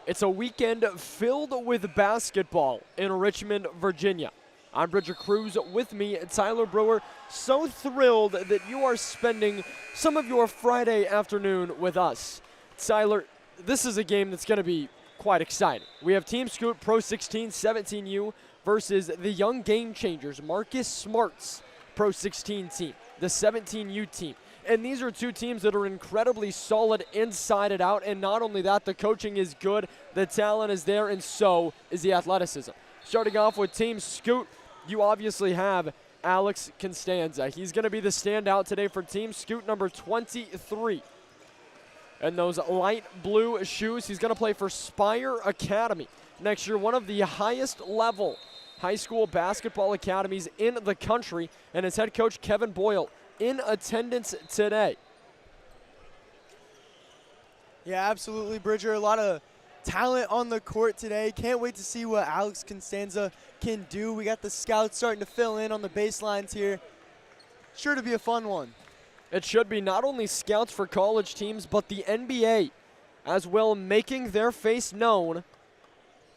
It's a weekend filled with basketball in Richmond, Virginia. I'm Bridger Cruz, with me, Tyler Brewer. So thrilled that you are spending some of your Friday afternoon with us. Tyler, this is a game that's going to be quite exciting. We have Team Scoot PRO16 17U versus the young game changers, Marcus Smart's PRO16 team, the 17U team. And these are two teams that are incredibly solid inside and out. And not only that, the coaching is good, the talent is there, and so is the athleticism. Starting off with Team Scoot, you obviously have Alex Constanza. He's going to be the standout today for Team Scoot, number 23. And those light blue shoes, he's going to play for Spire Academy. Next year, one of the highest level high school basketball academies in the country. And his head coach, Kevin Boyle, in attendance today. Yeah, absolutely, Bridger. A lot of talent on the court today. Can't wait to see what Alex Constanza can do. We got the scouts starting to fill in on the baselines here. Sure to be a fun one. It should be. Not only scouts for college teams, but the NBA as well, making their face known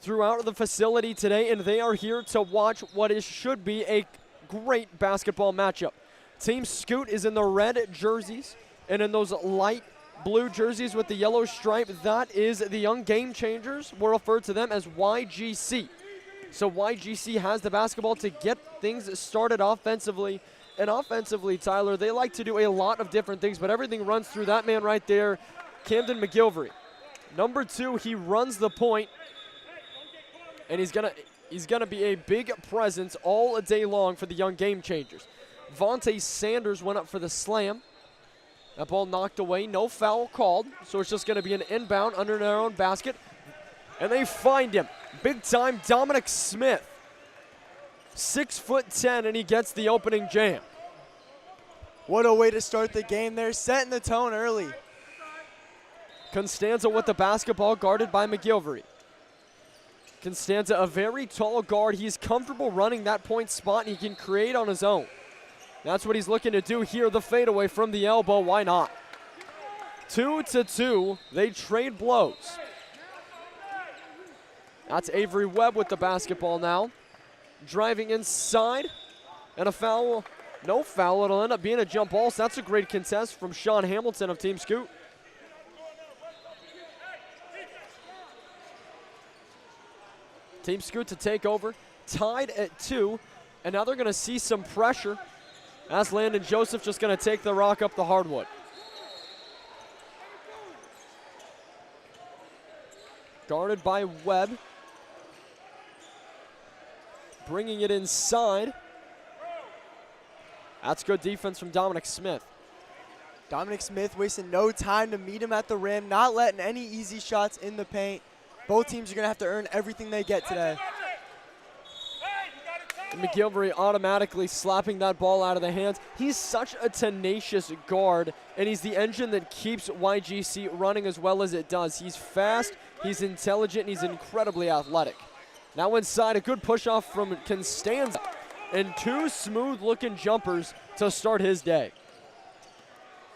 throughout the facility today, and they are here to watch what should be a great basketball matchup. Team Scoot is in the red jerseys, and in those light blue jerseys with the yellow stripe, that is the young game changers. We'll refer to them as YGC. So YGC has the basketball to get things started offensively. And offensively, Tyler, they like to do a lot of different things, but everything runs through that man right there, Camden McGilvery. Number 2, he runs the point, and he's gonna be a big presence all day long for the young game changers. Vontae Sanders went up for the slam. That ball knocked away, no foul called, so it's just going to be an inbound under their own basket. And they find him. Big time Dominic Smith. 6'10", and he gets the opening jam. What a way to start the game there, setting the tone early. Constanza with the basketball, guarded by McGilvery. Constanza, a very tall guard. He's comfortable running that point spot, and he can create on his own. That's what he's looking to do here, the fadeaway from the elbow. Why not? 2-2. They trade blows. That's Avery Webb with the basketball now. Driving inside. And a foul. No foul. It'll end up being a jump ball. So that's a great contest from Sean Hamilton of Team Scoot. Team Scoot to take over. Tied at 2. And now they're going to see some pressure. That's Landon Joseph just going to take the rock up the hardwood. Guarded by Webb. Bringing it inside. That's good defense from Dominic Smith. Dominic Smith wasting no time to meet him at the rim, not letting any easy shots in the paint. Both teams are going to have to earn everything they get today. And McGilvery automatically slapping that ball out of the hands. He's such a tenacious guard, and he's the engine that keeps YGC running as well as it does. He's fast, he's intelligent, and he's incredibly athletic. Now inside, a good push-off from Constanza, and 2 smooth-looking jumpers to start his day.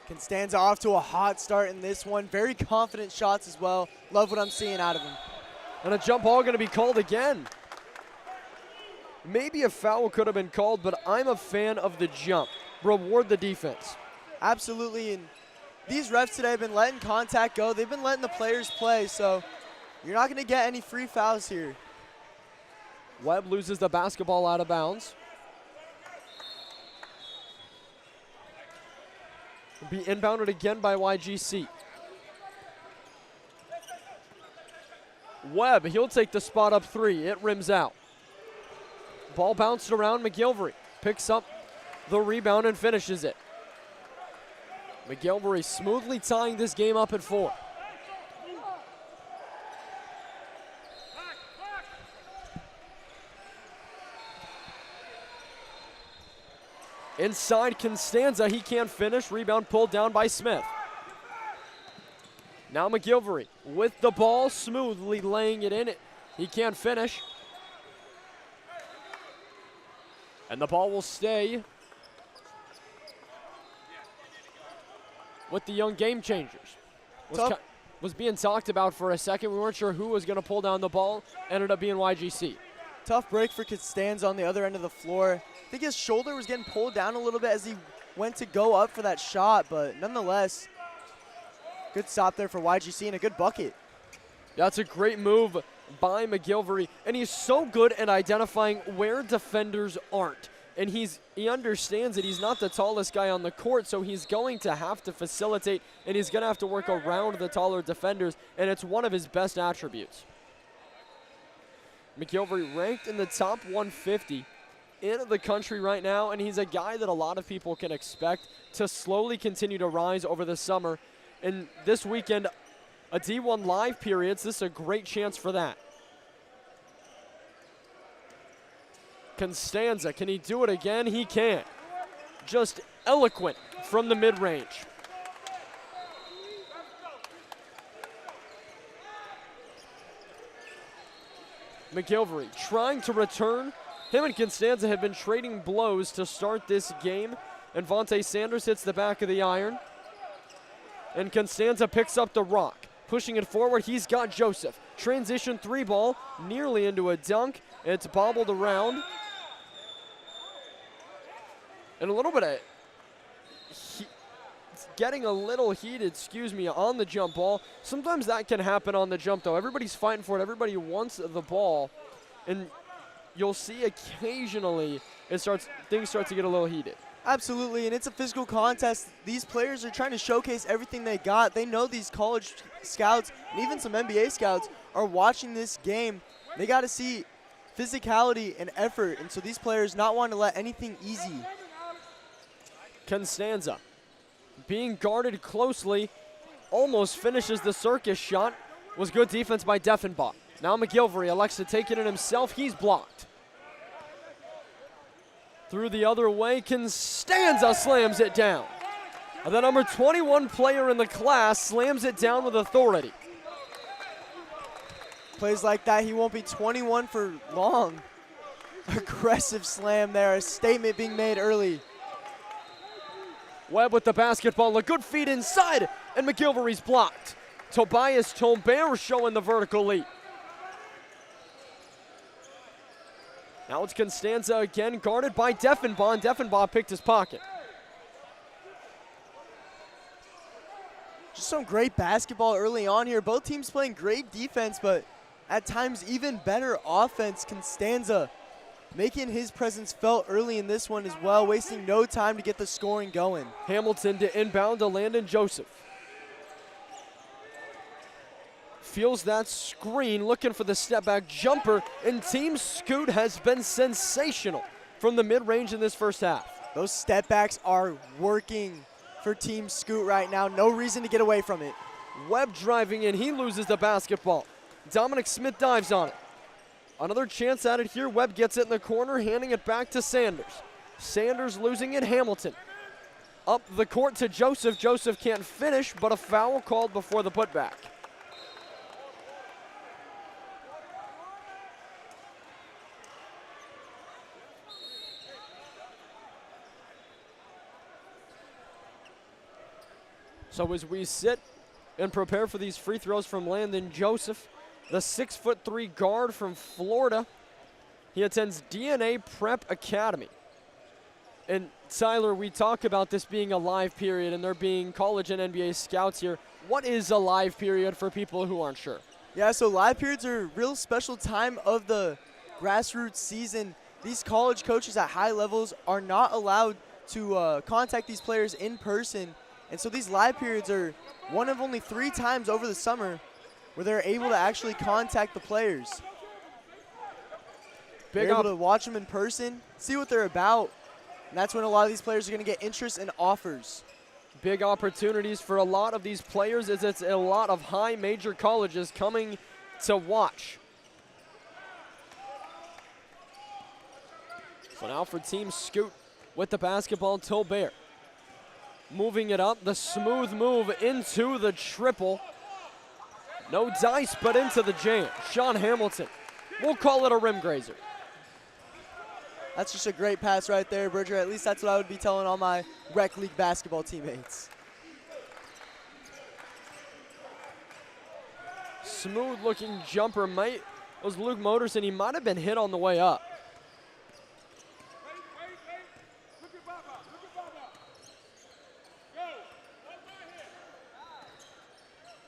Constanza off to a hot start in this one. Very confident shots as well. Love what I'm seeing out of him. And a jump ball going to be called again. Maybe a foul could have been called, but I'm a fan of the jump. Reward the defense. Absolutely, and these refs today have been letting contact go. They've been letting the players play, so you're not going to get any free fouls here. Webb loses the basketball out of bounds. Will be inbounded again by YGC. Webb, he'll take the spot up 3. It rims out. Ball bounced around. McGilvery picks up the rebound and finishes it. McGilvery smoothly tying this game up at 4. Inside Constanza, he can't finish. Rebound pulled down by Smith. Now McGilvery with the ball, smoothly laying it in. He can't finish. And the ball will stay with the young game changers. was being talked about for a second. We weren't sure who was going to pull down the ball. Ended up being YGC. Tough break for Costanza on the other end of the floor. I think his shoulder was getting pulled down a little bit as he went to go up for that shot, but nonetheless, good stop there for YGC and a good bucket. That's a great move by McGilvery, and he's so good at identifying where defenders aren't. And he understands that he's not the tallest guy on the court, so he's going to have to facilitate, and he's going to have to work around the taller defenders, and it's one of his best attributes. McGilvery ranked in the top 150 in the country right now, and he's a guy that a lot of people can expect to slowly continue to rise over the summer. And this weekend, a D1 live period, so this is a great chance for that. Costanza, can he do it again? He can. Just eloquent from the mid-range. McGilvery trying to return. Him and Costanza have been trading blows to start this game. And Vontae Sanders hits the back of the iron. And Costanza picks up the rock. Pushing it forward, he's got Joseph. Transition three ball, nearly into a dunk. It's bobbled around. And a little bit of, it's getting a little heated, on the jump ball. Sometimes that can happen on the jump, though. Everybody's fighting for it. Everybody wants the ball. And you'll see occasionally things start to get a little heated. Absolutely, and it's a physical contest. These players are trying to showcase everything they got. They know these college scouts and even some NBA scouts are watching this game. They got to see physicality and effort, and so these players not wanting to let anything easy. Costanza being guarded closely, almost finishes the circus shot. Was good defense by Deffenbach. Now McGilvery elects to take it in himself. He's blocked. Through the other way, Costanza slams it down. And the number 21 player in the class slams it down with authority. Plays like that, he won't be 21 for long. Aggressive slam there, a statement being made early. Webb with the basketball, a good feed inside, and McGilvery's blocked. Tobias Tombert showing the vertical lead. Now it's Costanza again, guarded by Deffenbach. Deffenbach picked his pocket. Just some great basketball early on here. Both teams playing great defense, but at times even better offense. Costanza making his presence felt early in this one as well, wasting no time to get the scoring going. Hamilton to inbound to Landon Joseph. Feels that screen, looking for the step back jumper, and Team Scoot has been sensational from the mid-range in this first half. Those step backs are working for Team Scoot right now. No reason to get away from it. Webb driving in, he loses the basketball. Dominic Smith dives on it. Another chance at it here. Webb gets it in the corner, handing it back to Sanders. Sanders losing it, Hamilton. Up the court to Joseph. Joseph can't finish, but a foul called before the putback. So as we sit and prepare for these free throws from Landon Joseph, the 6'3" guard from Florida, he attends DNA Prep Academy. And Tyler, we talk about this being a live period and there being college and NBA scouts here. What is a live period for people who aren't sure? Yeah, so live periods are a real special time of the grassroots season. These college coaches at high levels are not allowed to contact these players in person. And so these live periods are one of only 3 times over the summer where they're able to actually contact the players. They're able to watch them in person, see what they're about, and that's when a lot of these players are going to get interest and offers. Big opportunities for a lot of these players as it's a lot of high major colleges coming to watch. So now for Team Scoot with the basketball, Tolbert. Moving it up, the smooth move into the triple. No dice, but into the jam. Sean Hamilton, we'll call it a rim grazer. That's just a great pass right there, Bridger. At least that's what I would be telling all my rec league basketball teammates. smooth looking jumper. Was Luke Motorson. He might have been hit on the way up.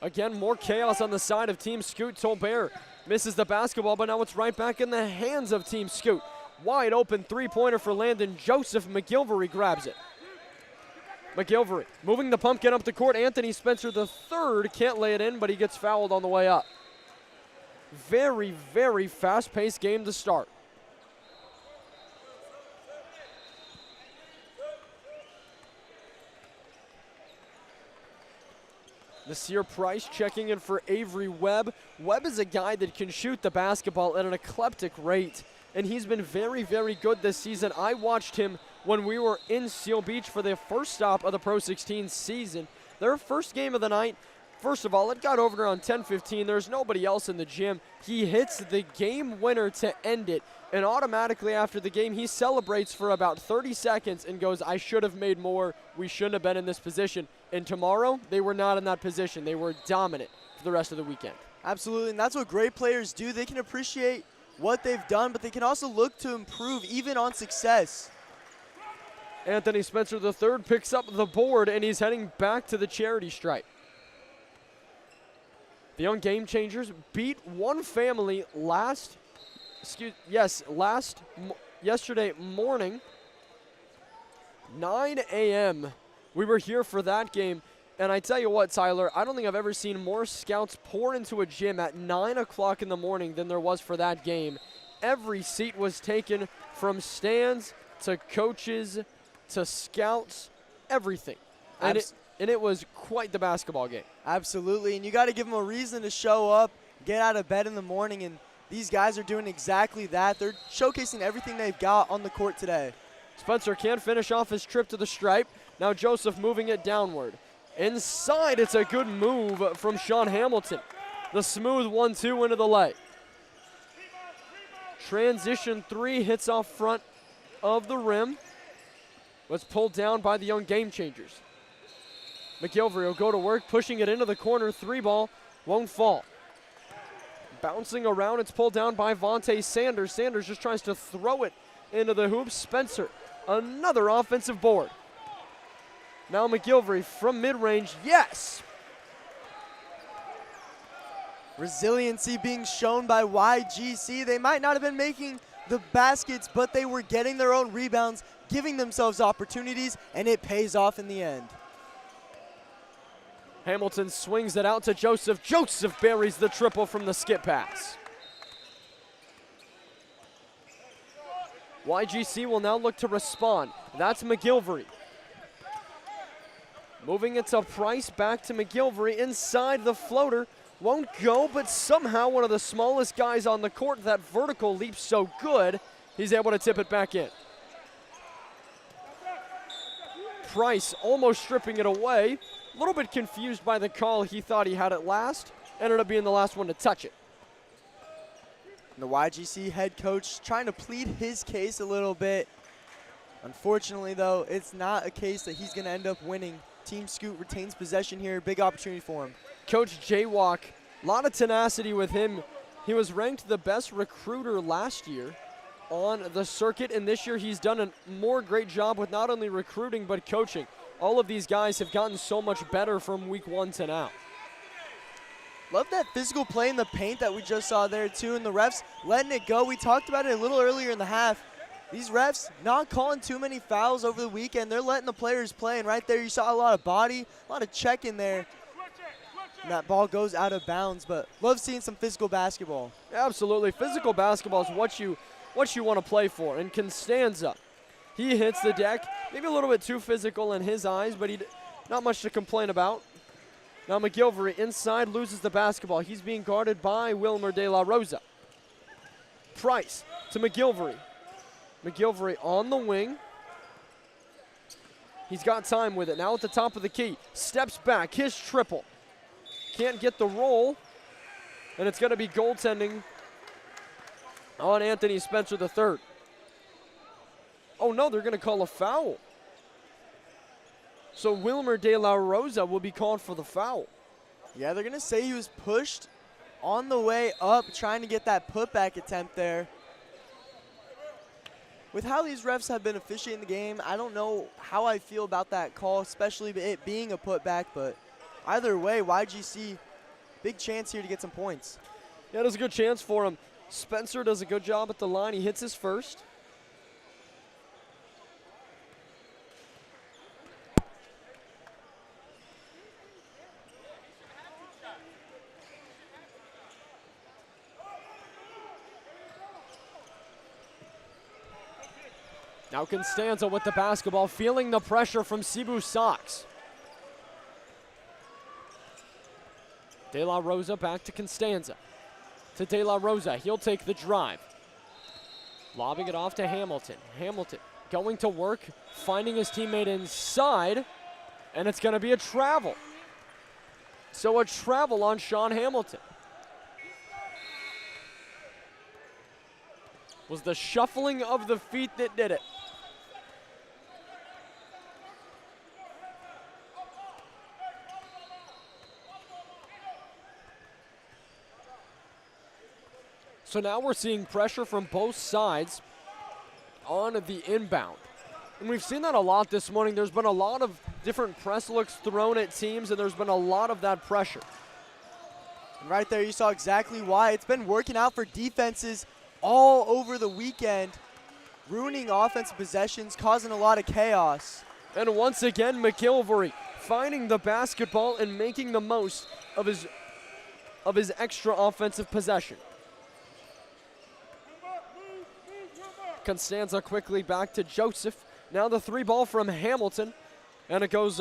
Again, more chaos on the side of Team Scoot. Tolbert misses the basketball, but now it's right back in the hands of Team Scoot. Wide open three-pointer for Landon Joseph. McGilvery grabs it. McGilvery moving the pumpkin up the court. Anthony Spencer III can't lay it in, but he gets fouled on the way up. Very, very fast-paced game to start. Nasir Price checking in for Avery Webb. Webb is a guy that can shoot the basketball at an eclectic rate, and he's been very, very good this season. I watched him when we were in Seal Beach for the first stop of the PRO16 season. Their first game of the night, first of all, it got over around 10:15. There's nobody else in the gym. He hits the game winner to end it, and automatically after the game, he celebrates for about 30 seconds and goes, I should have made more. We shouldn't have been in this position. And tomorrow, they were not in that position. They were dominant for the rest of the weekend. Absolutely, and that's what great players do. They can appreciate what they've done, but they can also look to improve even on success. Anthony Spencer III picks up the board, and he's heading back to the charity stripe. The young Game Changers beat one family yesterday morning, 9 a.m. We were here for that game, and I tell you what, Tyler, I don't think I've ever seen more scouts pour into a gym at 9 o'clock in the morning than there was for that game. Every seat was taken, from stands to coaches to scouts, everything. And it was quite the basketball game. Absolutely, and you got to give them a reason to show up, get out of bed in the morning, and these guys are doing exactly that. They're showcasing everything they've got on the court today. Spencer can't finish off his trip to the stripe. Now Joseph moving it downward. Inside, it's a good move from Sean Hamilton. The smooth 1-2 into the lay. Transition three hits off front of the rim. Was pulled down by the young Game Changers. McGilvery will go to work, pushing it into the corner. Three ball won't fall. Bouncing around, it's pulled down by Vontae Sanders. Sanders just tries to throw it into the hoop. Spencer, another offensive board. Now McGilvery from mid-range, yes! Resiliency being shown by YGC. They might not have been making the baskets, but they were getting their own rebounds, giving themselves opportunities, and it pays off in the end. Hamilton swings it out to Joseph. Joseph buries the triple from the skip pass. YGC will now look to respond. That's McGilvery. Moving it to Price, back to McGilvery. Inside the floater. Won't go, but somehow one of the smallest guys on the court, that vertical leap so good, he's able to tip it back in. Price almost stripping it away. A little bit confused by the call. He thought he had it last. Ended up being the last one to touch it. And the YGC head coach trying to plead his case a little bit. Unfortunately, though, it's not a case that he's going to end up winning. Team Scoot retains possession here. Big opportunity for him. Coach Jaywalk, a lot of tenacity with him. He was ranked the best recruiter last year on the circuit, and this year he's done a more great job with not only recruiting but coaching. All of these guys have gotten so much better from week one to now. Love that physical play in the paint that we just saw there too, and the refs letting it go. We talked about it a little earlier in the half. These refs not calling too many fouls over the weekend. They're letting the players play, and right there you saw a lot of body, a lot of check in there. And that ball goes out of bounds, but love seeing some physical basketball. Absolutely, physical basketball is what you want to play for. And Constanza, he hits the deck, maybe a little bit too physical in his eyes, but not much to complain about. Now McGilvery inside loses the basketball. He's being guarded by Wilmer De La Rosa. Price to McGilvery. McGilvery on the wing. He's got time with it. Now at the top of the key. Steps back. His triple. Can't get the roll. And it's going to be goaltending on Anthony Spencer III. Oh, no, they're going to call a foul. So Wilmer De La Rosa will be called for the foul. Yeah, they're going to say he was pushed on the way up, trying to get that putback attempt there. With how these refs have been officiating the game, I don't know how I feel about that call, especially it being a putback, but either way, YGC, big chance here to get some points. Yeah, there's a good chance for him. Spencer does a good job at the line. He hits his first. Now Constanza with the basketball, feeling the pressure from Cebu Sox. De La Rosa back to Constanza. To De La Rosa, he'll take the drive. Lobbing it off to Hamilton. Hamilton going to work, finding his teammate inside, and it's gonna be a travel. So a travel on Sean Hamilton. Was the shuffling of the feet that did it. So now we're seeing pressure from both sides on the inbound. And we've seen that a lot this morning. There's been a lot of different press looks thrown at teams, and there's been a lot of that pressure. And right there, you saw exactly why. It's been working out for defenses all over the weekend, ruining offensive possessions, causing a lot of chaos. And once again, McGilvory finding the basketball and making the most of his extra offensive possession. Constanza quickly back to Joseph. Now the three ball from Hamilton, and it goes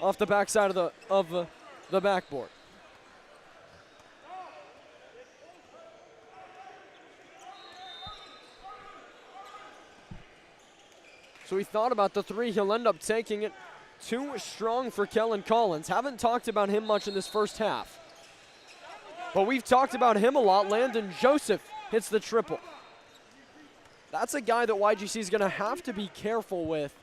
off the backside of the backboard. So he thought about the three. He'll end up taking it. Too strong for Kellen Collins. Haven't talked about him much in this first half, but we've talked about him a lot. Landon Joseph hits the triple. That's a guy that YGC is going to have to be careful with.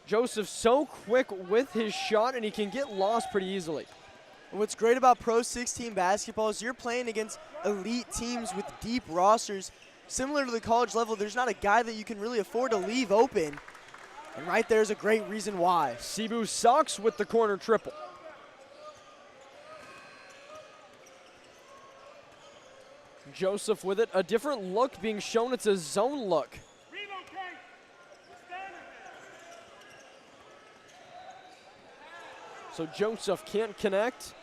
Joseph's so quick with his shot, and he can get lost pretty easily. And what's great about Pro16 basketball is you're playing against elite teams with deep rosters. Similar to the college level, there's not a guy that you can really afford to leave open. And right there's a great reason why. Cebu Sox with the corner triple. Joseph with it, a different look being shown. It's a zone look. So Joseph can't connect.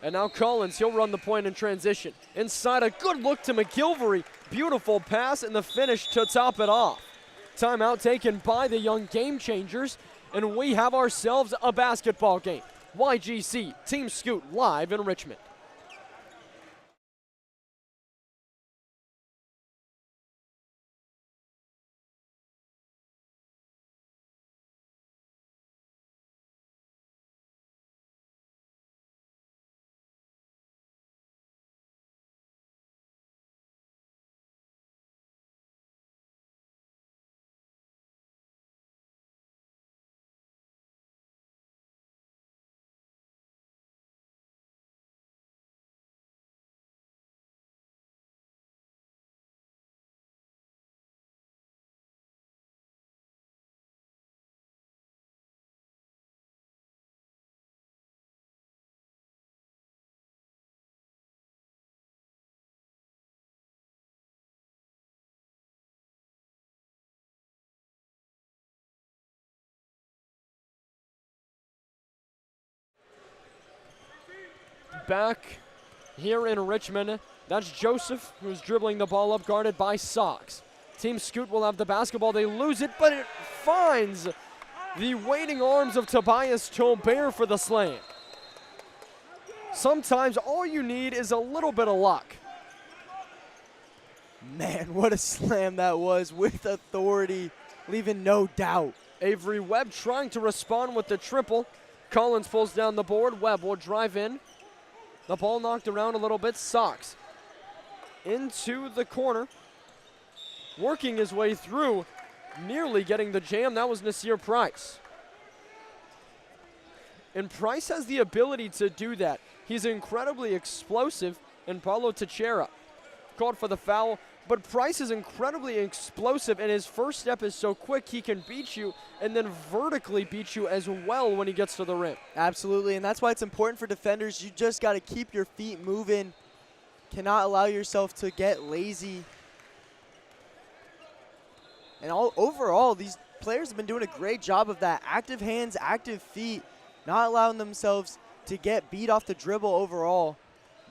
And now Collins, he'll run the point in transition. Inside, a good look to McGilvory. Beautiful pass and the finish to top it off. Timeout taken by the young game changers. And we have ourselves a basketball game. YGC Team Scoot live in Richmond. Back here in Richmond, that's Joseph who's dribbling the ball up, guarded by Sox. Team Scoot will have the basketball. They lose it, but it finds the waiting arms of Tobias Tolbert for the slam. Sometimes all you need is a little bit of luck. Man, what a slam that was with authority, leaving no doubt. Avery Webb trying to respond with the triple. Collins pulls down the board. Webb will drive in. The ball knocked around a little bit. Sox into the corner. Working his way through. Nearly getting the jam. That was Nasir Price. And Price has the ability to do that. He's incredibly explosive, And Paulo Teixeira called for the foul, but Price is incredibly explosive, and his first step is so quick he can beat you and then vertically beat you as well when he gets to the rim. Absolutely, and that's why it's important for defenders. You just got to keep your feet moving. Cannot allow yourself to get lazy. And overall, these players have been doing a great job of that. Active hands, active feet, not allowing themselves to get beat off the dribble overall.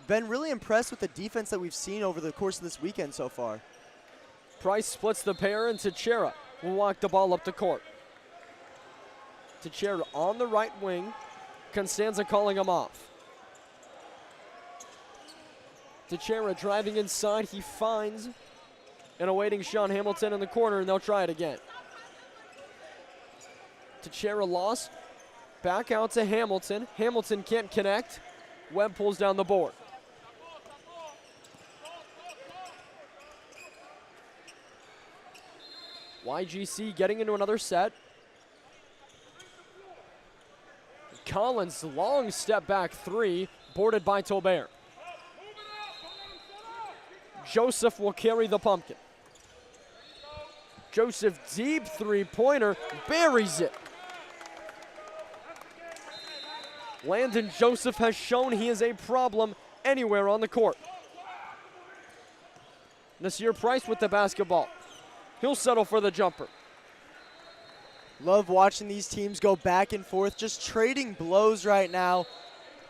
Been really impressed with the defense that we've seen over the course of this weekend so far. Price splits the pair, and Teixeira will walk the ball up the court. Teixeira on the right wing. Constanza calling him off. Teixeira driving inside. He finds and awaiting Sean Hamilton in the corner, and they'll try it again. Teixeira lost. Back out to Hamilton. Hamilton can't connect. Webb pulls down the board. YGC getting into another set. Collins, long step back three, boarded by Tolbert. Joseph will carry the pumpkin. Joseph, deep three-pointer, buries it. Landon Joseph has shown he is a problem anywhere on the court. Nasir Price with the basketball. He'll settle for the jumper. Love watching these teams go back and forth, just trading blows right now.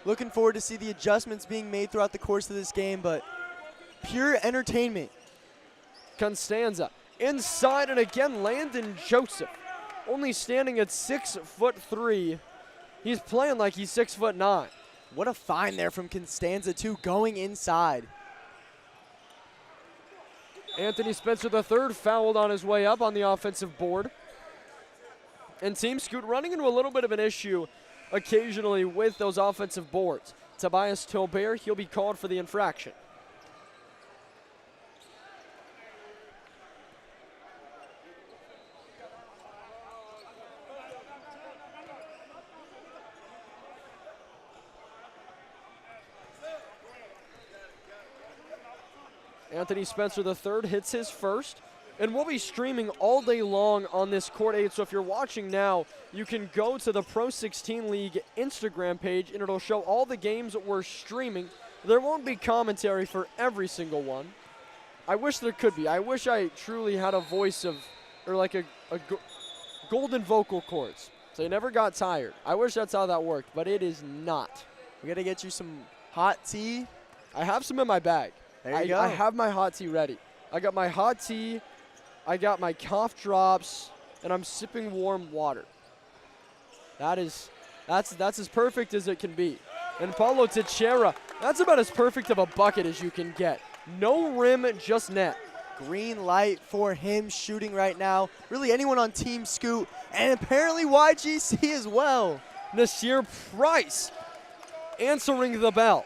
Looking forward to see the adjustments being made throughout the course of this game, but pure entertainment. Constanza inside, and again Landon Joseph, only standing at 6'3". He's playing like he's 6'9". What a find there from Constanza too, going inside. Anthony Spencer III fouled on his way up on the offensive board. And Team Scoot running into a little bit of an issue occasionally with those offensive boards. Tobias Tolbert, he'll be called for the infraction. Anthony Spencer III hits his first, and we'll be streaming all day long on this Court 8. So if you're watching now, you can go to the Pro16 League Instagram page, and it'll show all the games that we're streaming. There won't be commentary for every single one. I wish there could be. I wish I truly had a voice of, or like a golden vocal cords. So you never got tired. I wish that's how that worked, but it is not. We got to get you some hot tea. I have some in my bag. There you go. I have my hot tea ready. I got my hot tea, I got my cough drops, and I'm sipping warm water. That's as perfect as it can be. And Paulo Teixeira, that's about as perfect of a bucket as you can get. No rim, just net. Green light for him shooting right now. Really anyone on Team Scoot, and apparently YGC as well. Nasir Price answering the bell.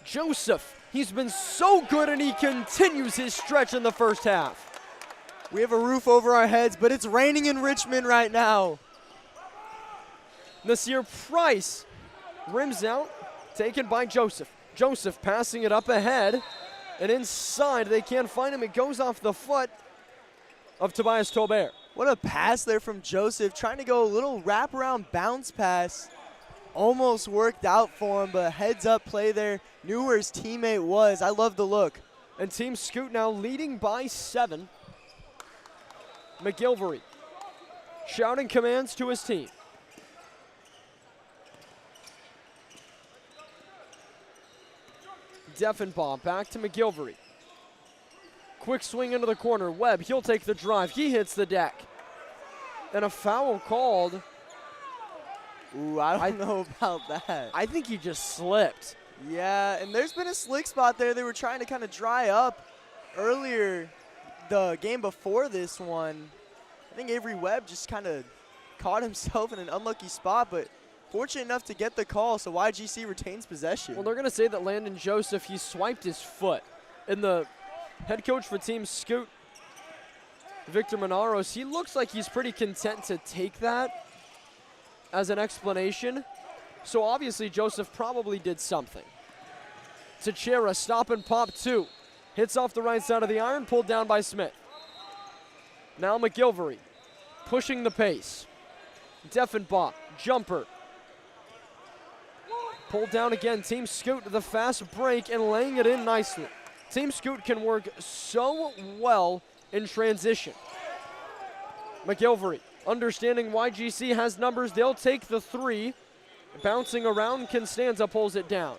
Joseph, he's been so good, and he continues his stretch in the first half. We have a roof over our heads, but it's raining in Richmond right now. Nasir Price rims out, taken by Joseph. Joseph passing it up ahead, and inside they can't find him. It goes off the foot of Tobias Tolbert. What a pass there from Joseph, trying to go a little wraparound bounce pass. Almost worked out for him, but heads up play there. Knew where his teammate was. I love the look. And Team Scoot now leading by 7. McGilvery shouting commands to his team. Deffenbaugh back to McGilvery. Quick swing into the corner. Webb, he'll take the drive. He hits the deck. And a foul called. Ooh, I don't know about that. I think he just slipped. Yeah, and there's been a slick spot there. They were trying to kind of dry up earlier the game before this one. I think Avery Webb just kind of caught himself in an unlucky spot, but fortunate enough to get the call, so YGC retains possession. Well, they're going to say that Landon Joseph, he swiped his foot. And the head coach for Team Scoot Victor Menaros, he looks like he's pretty content to take that as an explanation. So obviously Joseph probably did something. Teixeira, stop and pop 2. Hits off the right side of the iron, pulled down by Smith. Now McGilvery, pushing the pace. Deffenbaugh, jumper. Pulled down again, Team Scoot, the fast break and laying it in nicely. Team Scoot can work so well in transition. McGilvery, understanding YGC has numbers, they'll take the 3. Bouncing around, Constanza pulls it down.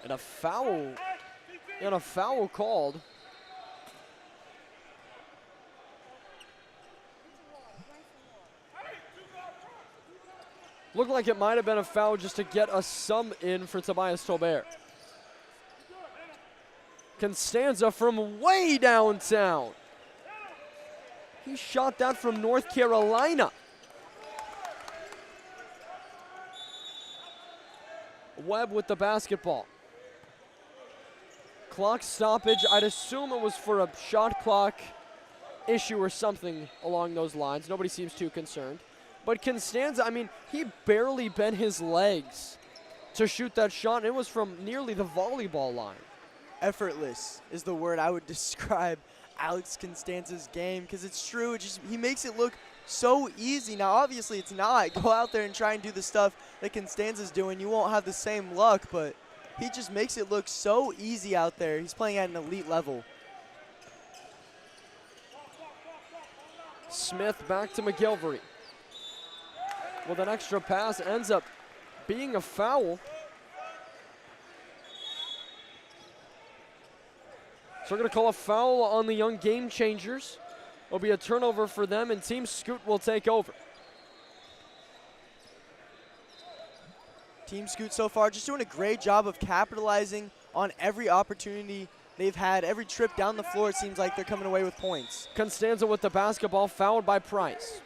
And a foul called. Looked like it might have been a foul just to get a sum in for Tobias Tolbert. Constanza from way downtown. He shot that from North Carolina. Webb with the basketball. Clock stoppage. I'd assume it was for a shot clock issue or something along those lines. Nobody seems too concerned. But Constanza, I mean, he barely bent his legs to shoot that shot, and it was from nearly the volleyball line. Effortless is the word I would describe Alex Constanza's game, because it's true. He makes it look so easy. Now, obviously, it's not. Go out there and try and do the stuff that Constanza's doing. You won't have the same luck, but he just makes it look so easy out there. He's playing at an elite level. Smith back to McGilvery. With an extra pass, ends up being a foul. So we're going to call a foul on the young game changers. It'll be a turnover for them, and Team Scoot will take over. Team Scoot so far just doing a great job of capitalizing on every opportunity they've had. Every trip down the floor, it seems like they're coming away with points. Constanza with the basketball, fouled by Price.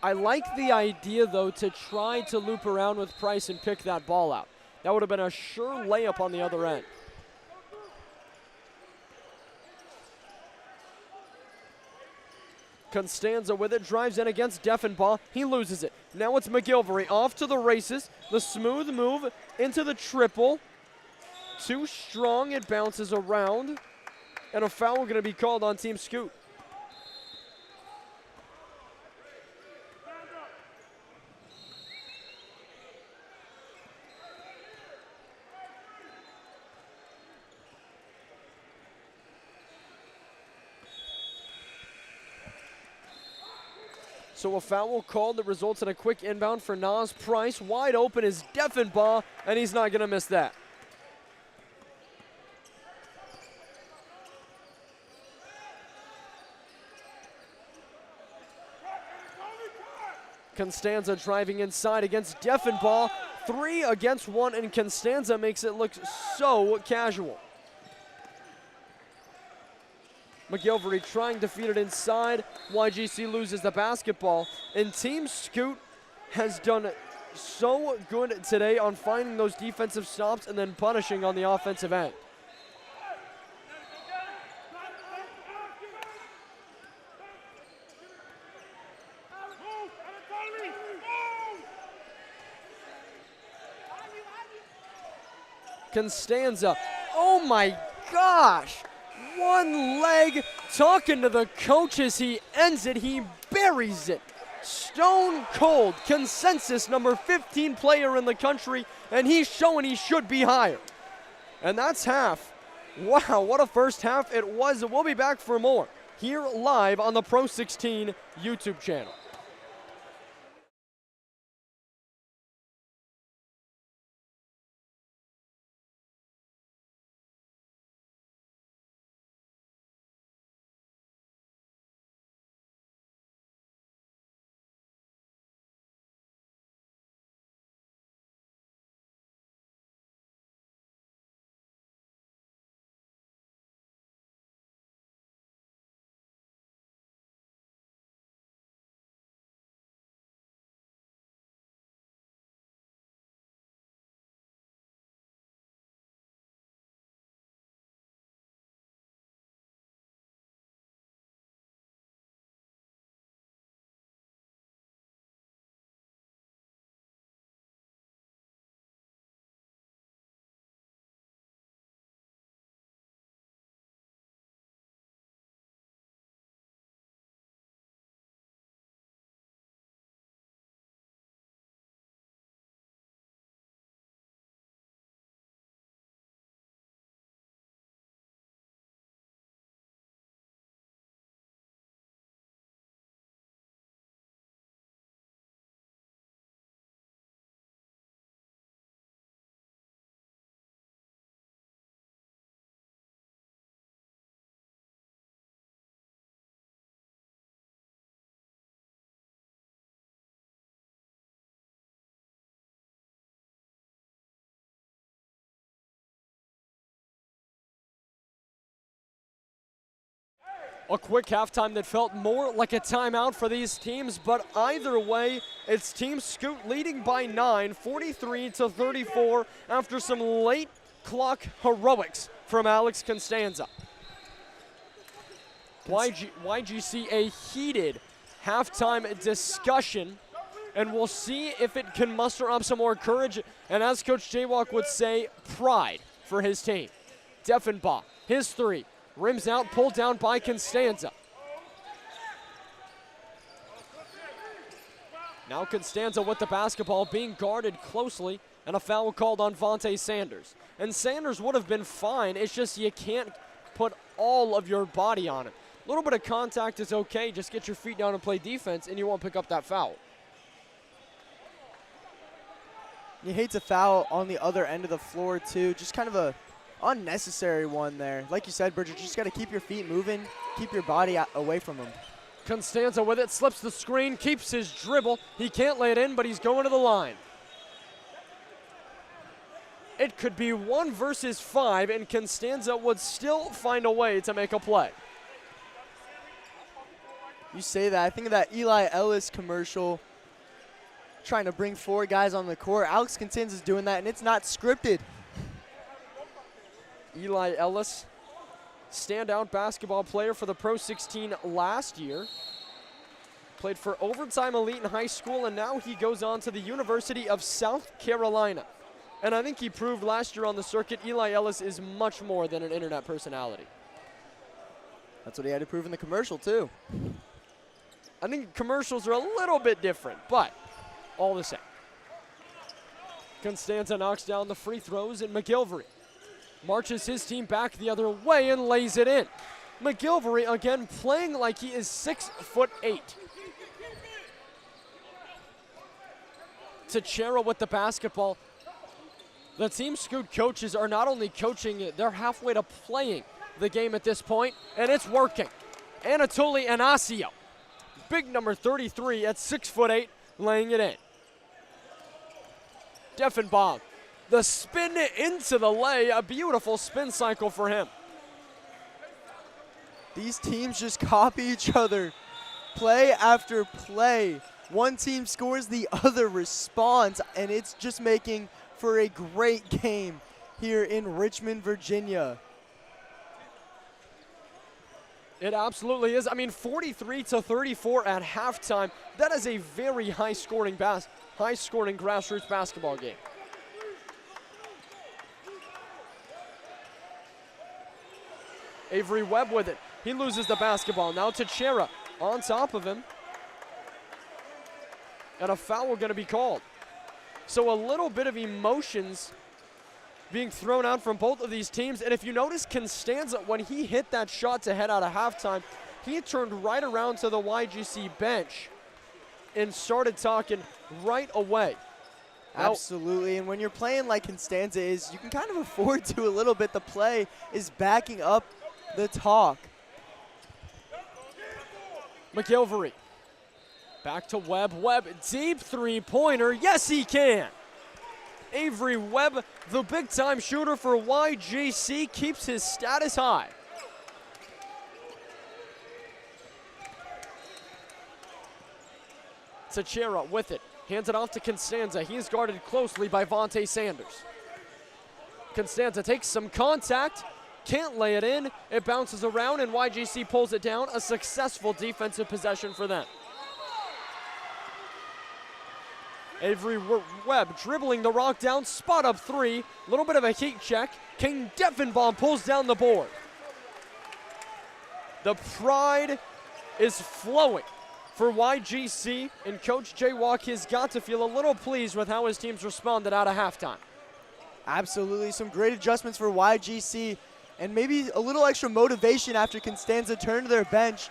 I like the idea, though, to try to loop around with Price and pick that ball out. That would have been a sure layup on the other end. Constanza with it, drives in against Deffenbaugh. He loses it. Now it's McGilvery off to the races. The smooth move into the triple. Too strong, it bounces around. And a foul going to be called on Team Scoot. So a foul called that results in a quick inbound for Nas Price. Wide open is Deffenbaugh, and he's not going to miss that. Constanza driving inside against Deffenbaugh. 3 against 1, and Constanza makes it look so casual. McGilvery trying to feed it inside. YGC loses the basketball. And Team Scoot has done so good today on finding those defensive stops and then punishing on the offensive end. Constanza, oh my gosh! One leg, talking to the coaches, he ends it, he buries it. Stone cold, consensus number 15 player in the country, and he's showing he should be higher. And that's half. Wow, what a first half it was. We'll be back for more here live on the PRO16 YouTube channel. A quick halftime that felt more like a timeout for these teams, but either way, it's Team Scoot leading by 9, 43-34 after some late clock heroics from Alex Constanza. YGC a heated halftime discussion, and we'll see if it can muster up some more courage, and as Coach Jaywalk would say, pride for his team. Deffenbaugh, his three. Rims out, pulled down by Constanza. Now Constanza with the basketball, being guarded closely, and a foul called on Vontae Sanders. And Sanders would have been fine, it's just you can't put all of your body on it. A little bit of contact is okay, just get your feet down and play defense, and you won't pick up that foul. You hate to foul on the other end of the floor too, just kind of a unnecessary one there. Like you said, Bridger, just got to keep your feet moving, keep your body away from them. Constanza with it, slips the screen, keeps his dribble. He can't lay it in, but he's going to the line. It could be 1 versus 5, and Constanza would still find a way to make a play. You say that, I think of that Eli Ellis commercial, trying to bring 4 guys on the court. Alex Constanza's doing that, and it's not scripted. Eli Ellis, standout basketball player for the PRO16 last year. Played for Overtime Elite in high school, and now he goes on to the University of South Carolina. And I think he proved last year on the circuit, Eli Ellis is much more than an internet personality. That's what he had to prove in the commercial, too. I think commercials are a little bit different, but all the same. Constanza knocks down the free throws, and McGilvery marches his team back the other way and lays it in. McGilvery again playing like he is 6'8". Teixeira with the basketball. The Team Scoot coaches are not only coaching, they're halfway to playing the game at this point, and it's working. Anatoly Anasio, big number 33 at 6'8", laying it in. Deffenbaugh, the spin into the lay, a beautiful spin cycle for him. These teams just copy each other, play after play. One team scores, the other responds, and it's just making for a great game here in Richmond, Virginia. It absolutely is. I mean, 43-34 at halftime. That is a very high-scoring grassroots basketball game. Avery Webb with it. He loses the basketball. Now Teixeira on top of him. And a foul going to be called. So a little bit of emotions being thrown out from both of these teams. And if you notice, Constanza, when he hit that shot to head out of halftime, he turned right around to the YGC bench and started talking right away. Absolutely, and when you're playing like Constanza is, you can kind of afford to a little bit. The play is backing up the talk. McGilvery, back to Webb. Webb, deep three-pointer. Yes, he can. Avery Webb, the big-time shooter for YGC, keeps his status high. Teixeira with it. Hands it off to Constanza. He is guarded closely by Vontae Sanders. Constanza takes some contact. Can't lay it in. It bounces around, and YGC pulls it down. A successful defensive possession for them. Avery Webb dribbling the rock down, spot up three. A little bit of a heat check. King Deffenbaugh pulls down the board. The pride is flowing for YGC, and Coach Jaywalk has got to feel a little pleased with how his teams responded out of halftime. Absolutely, some great adjustments for YGC, and maybe a little extra motivation after Constanza turned to their bench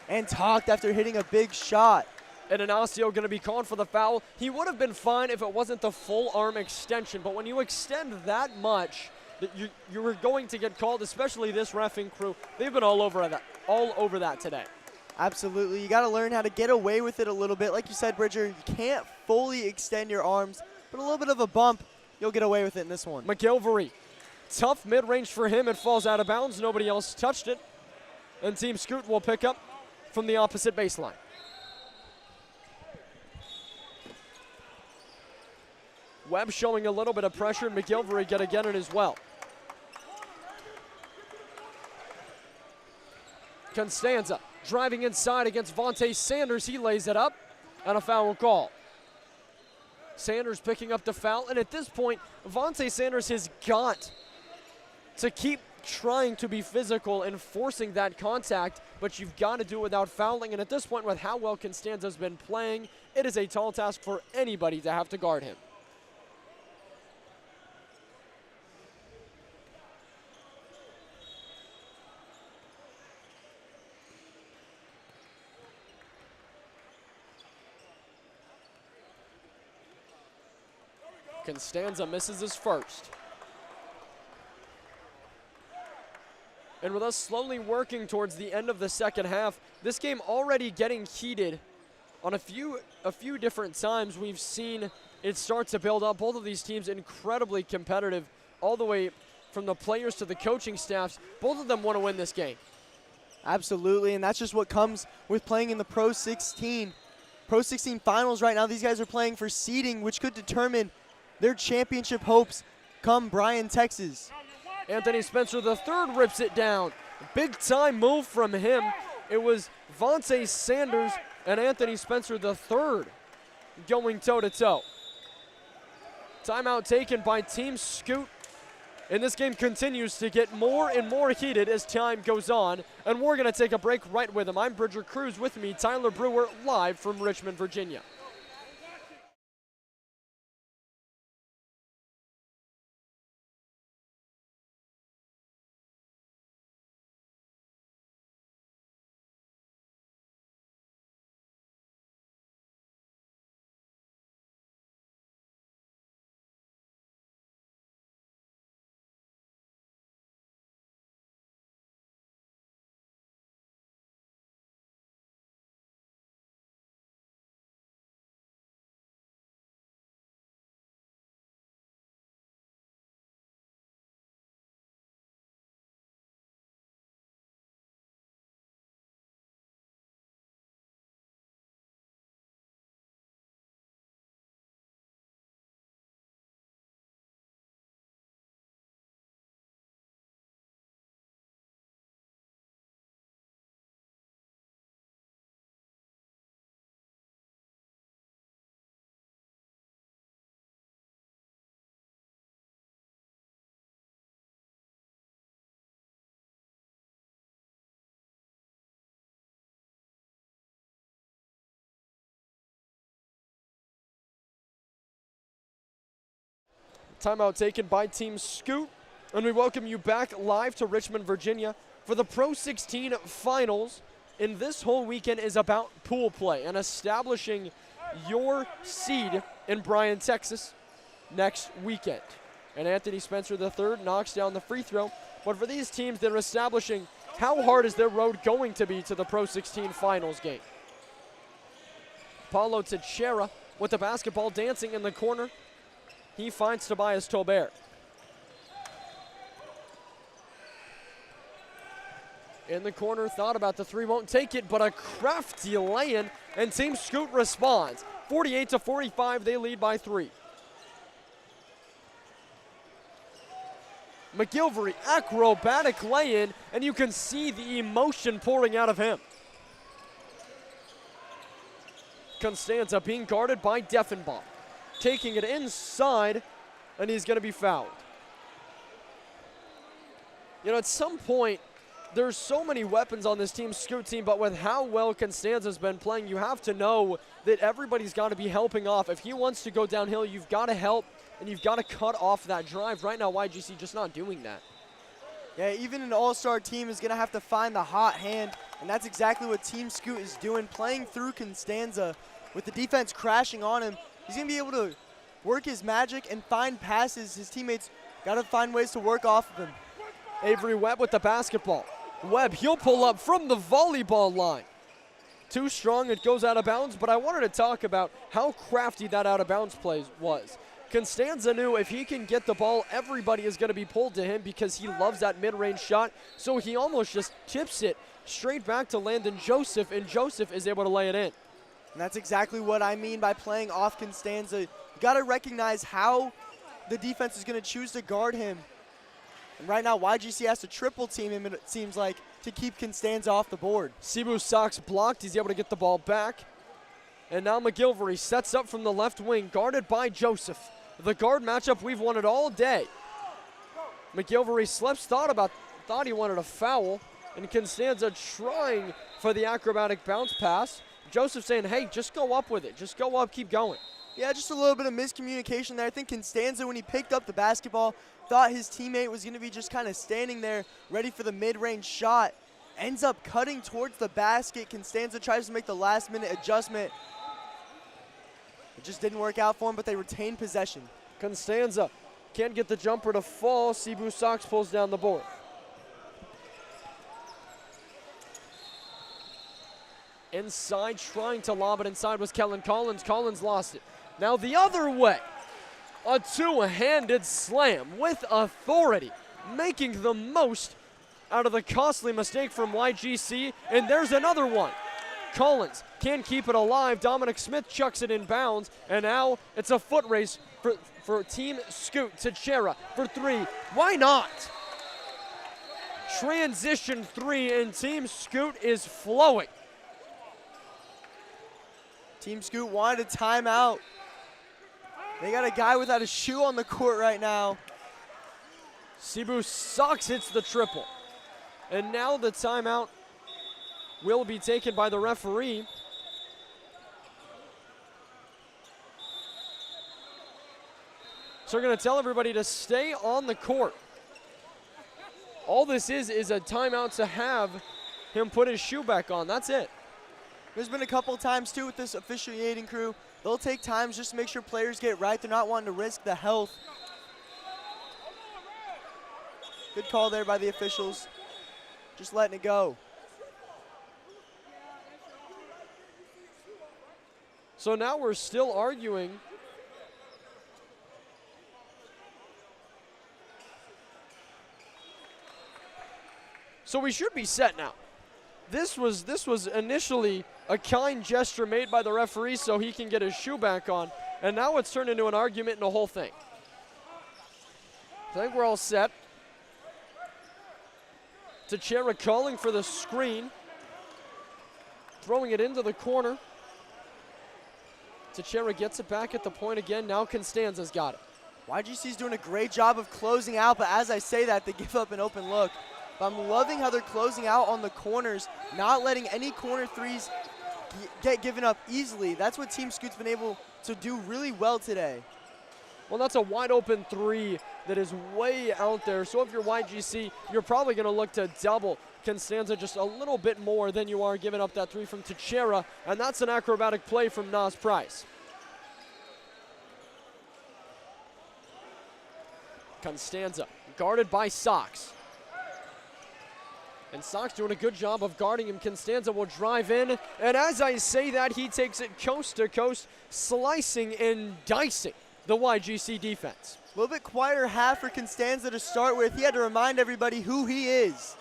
and talked after hitting a big shot. And Anasio going to be called for the foul. He would have been fine if it wasn't the full arm extension, but when you extend that much, you were going to get called, especially this reffing crew. They've been all over that today. Absolutely, you got to learn how to get away with it a little bit. Like you said, Bridger, you can't fully extend your arms, but a little bit of a bump, you'll get away with it in this one. McGilvery, tough mid-range for him. It falls out of bounds. Nobody else touched it. And Team Scoot will pick up from the opposite baseline. Webb showing a little bit of pressure. McGilvery gonna get it as well. Constanza driving inside against Vontae Sanders. He lays it up, and a foul call. Sanders picking up the foul, and at this point, Vontae Sanders has got to keep trying to be physical and forcing that contact, but you've got to do it without fouling, and at this point, with how well Constanza's been playing, it is a tall task for anybody to have to guard him. Constanza misses his first. And with us slowly working towards the end of the second half, this game already getting heated on a few different times. We've seen it start to build up. Both of these teams incredibly competitive, all the way from the players to the coaching staffs. Both of them want to win this game. Absolutely, and that's just what comes with playing in the Pro 16. Pro 16 finals right now. These guys are playing for seeding, which could determine their championship hopes come Bryan, Texas. Anthony Spencer III rips it down. Big time move from him. It was Vontae Sanders and Anthony Spencer III going toe-to-toe. Timeout taken by Team Scoot. And this game continues to get more and more heated as time goes on. And we're going to take a break right with him. I'm Bridger Cruz, with me, Tyler Brewer, live from Richmond, Virginia. Timeout taken by Team Scoot. And we welcome you back live to Richmond, Virginia for the Pro 16 finals. And this whole weekend is about pool play and establishing your seed in Bryan, Texas next weekend. And Anthony Spencer III knocks down the free throw. But for these teams, they're establishing how hard is their road going to be to the Pro 16 finals game. Paulo Teixeira with the basketball dancing in the corner. He finds Tobias Tolbert. In the corner, thought about the three, won't take it, but a crafty lay-in, and Team Scoot responds. 48-45, they lead by 3. McGilvery, acrobatic lay-in, and you can see the emotion pouring out of him. Constanza being guarded by Deffenbaugh. Taking it inside, and he's going to be fouled. You know, at some point, there's so many weapons on this Team Scoot team, but with how well Constanza's been playing, you have to know that everybody's got to be helping off. If he wants to go downhill, you've got to help, and you've got to cut off that drive. Right now, YGC just not doing that. Yeah, even an all-star team is going to have to find the hot hand, and that's exactly what Team Scoot is doing, playing through Constanza with the defense crashing on him. He's going to be able to work his magic and find passes. His teammates got to find ways to work off of him. Avery Webb with the basketball. Webb, he'll pull up from the volleyball line. Too strong, it goes out of bounds, but I wanted to talk about how crafty that out of bounds play was. Constanza knew if he can get the ball, everybody is going to be pulled to him because he loves that mid-range shot, so he almost just tips it straight back to Landon Joseph, and Joseph is able to lay it in. And that's exactly what I mean by playing off Constanza. You got to recognize how the defense is going to choose to guard him. And right now, YGC has to triple team him, it seems like, to keep Constanza off the board. Cebu Sox blocked. He's able to get the ball back. And now McGilvery sets up from the left wing, guarded by Joseph. The guard matchup we've wanted all day. McGilvery slips, thought he wanted a foul, and Constanza trying for the acrobatic bounce pass. Joseph saying, hey, just go up with it. Just go up, keep going. Yeah, just a little bit of miscommunication there. I think Constanza, when he picked up the basketball, thought his teammate was going to be just kind of standing there ready for the mid-range shot. Ends up cutting towards the basket. Constanza tries to make the last-minute adjustment. It just didn't work out for him, but they retain possession. Constanza can't get the jumper to fall. Cebu Sox pulls down the board. Inside, trying to lob it inside was Kellen Collins. Collins lost it. Now the other way. A two-handed slam with authority, making the most out of the costly mistake from YGC, and there's another one. Collins can keep it alive. Dominic Smith chucks it in bounds, and now it's a foot race for Team Scoot. Teixeira for three. Why not? Transition three, and Team Scoot is flowing. Team Scoot wanted a timeout. They got a guy without a shoe on the court right now. Cebu Sox hits the triple. And now the timeout will be taken by the referee. So we're going to tell everybody to stay on the court. All this is a timeout to have him put his shoe back on. That's it. There's been a couple times, too, with this officiating crew. They'll take times just to make sure players get right. They're not wanting to risk the health. Good call there by the officials. Just letting it go. So now we're still arguing. So we should be set now. This was initially a kind gesture made by the referee so he can get his shoe back on, and now it's turned into an argument and a whole thing. I think we're all set. Teixeira calling for the screen, throwing it into the corner. Teixeira gets it back at the point again. Now Constanza's got it. YGC's doing a great job of closing out, but as I say that, they give up an open look. But I'm loving how they're closing out on the corners, not letting any corner threes get given up easily. That's what Team Scoot's been able to do really well today. Well, that's a wide open three that is way out there. So if you're YGC, you're probably going to look to double Constanza just a little bit more than you are giving up that three from Teixeira, and that's an acrobatic play from Nas Price. Constanza guarded by Sox. And Sox doing a good job of guarding him. Constanza will drive in, and as I say that, he takes it coast to coast, slicing and dicing the YGC defense. A little bit quieter half for Constanza to start with. He had to remind everybody who he is.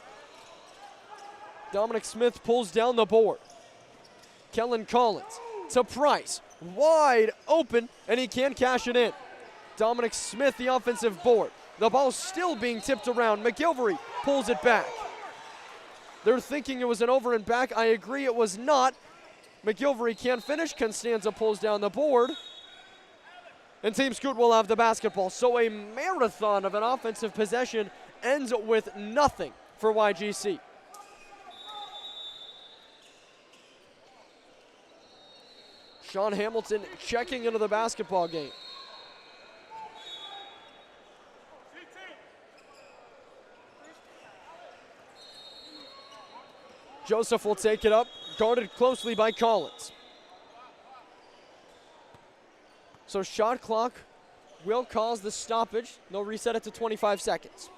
Dominic Smith pulls down the board. Kellen Collins to Price, wide open, and he can't cash it in. Dominic Smith, the offensive board. The ball still being tipped around. McGilvery pulls it back. They're thinking it was an over and back. I agree it was not. McGilvery can't finish. Constanza pulls down the board. And Team Scoot will have the basketball. So a marathon of an offensive possession ends with nothing for YGC. Sean Hamilton checking into the basketball game. Joseph will take it up, guarded closely by Collins. So shot clock will cause the stoppage. They'll reset it to 25 seconds.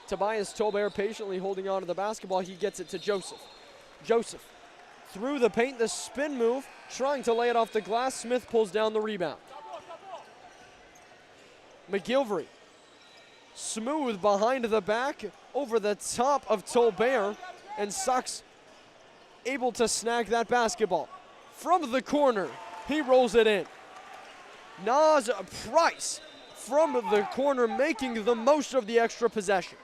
Tobias Tolbert patiently holding on to the basketball. He gets it to Joseph. Joseph through the paint, the spin move, trying to lay it off the glass. Smith pulls down the rebound. McGilvery, smooth behind the back, over the top of Tolbert, and Sucks able to snag that basketball. From the corner, he rolls it in. Nas Price from the corner, making the most of the extra possession.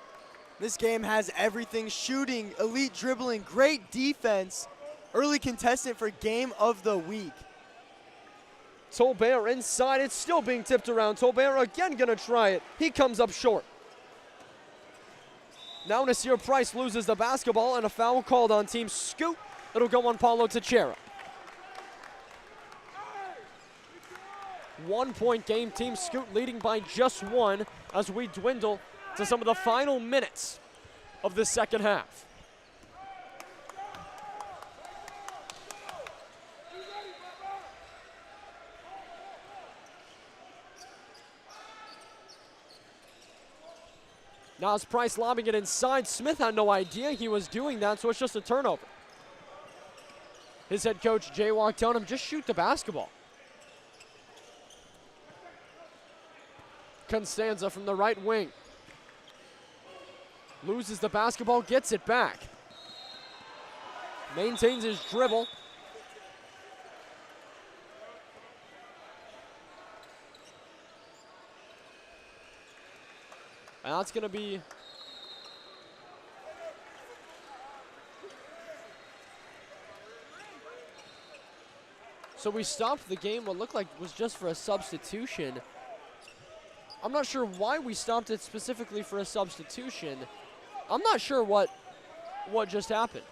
This game has everything: shooting, elite dribbling, great defense. Early contestant for game of the week. Tolbert inside, it's still being tipped around. Tolbert again gonna try it. He comes up short. Now Nasir Price loses the basketball and a foul called on Team Scoot. It'll go on Paulo Teixeira. 1 point game, Team Scoot leading by just one as we dwindle to some of the final minutes of the second half. Nas Price lobbing it inside. Smith had no idea he was doing that, so it's just a turnover. His head coach, Jaywalk, telling him, just shoot the basketball. Constanza from the right wing. Loses the basketball, gets it back. Maintains his dribble. And that's going to be so we stopped the game. What looked like was just for a substitution. I'm not sure why we stopped it specifically for a substitution. I'm not sure what just happened.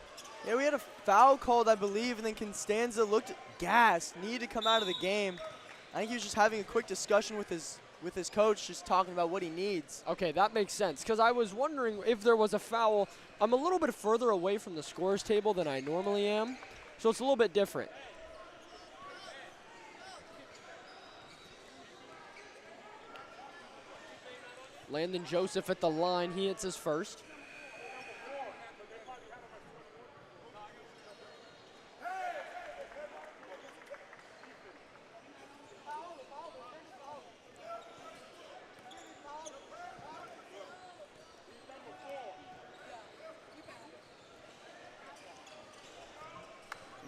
Yeah, we had a foul called, I believe, and then Constanza looked gassed, needed to come out of the game. I think he was just having a quick discussion with his coach, just talking about what he needs. Okay, that makes sense, because I was wondering if there was a foul. I'm a little bit further away from the scores table than I normally am, so it's a little bit different. Landon Joseph at the line, he hits his first.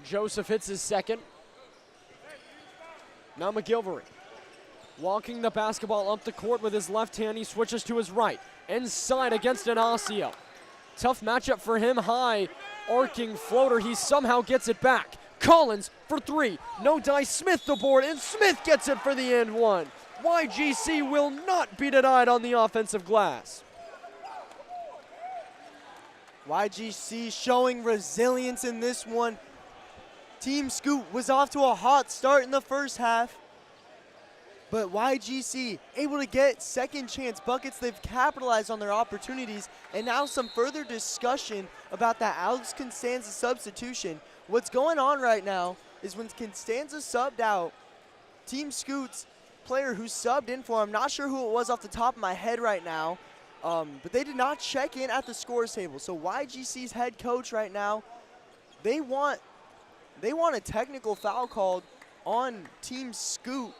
Joseph hits his second. Now McGilvery. Walking the basketball up the court with his left hand, he switches to his right. Inside against Inacio. Tough matchup for him, high arcing floater. He somehow gets it back. Collins for three. No dice, Smith the board, and Smith gets it for the and one. YGC will not be denied on the offensive glass. YGC showing resilience in this one. Team Scoot was off to a hot start in the first half, but YGC able to get second chance buckets. They've capitalized on their opportunities, and now some further discussion about that Alex Constanza substitution. What's going on right now is when Constanza subbed out, Team Scoot's player who subbed in for him, not sure who it was off the top of my head right now, but they did not check in at the scores table. So YGC's head coach right now, they want a technical foul called on Team Scoot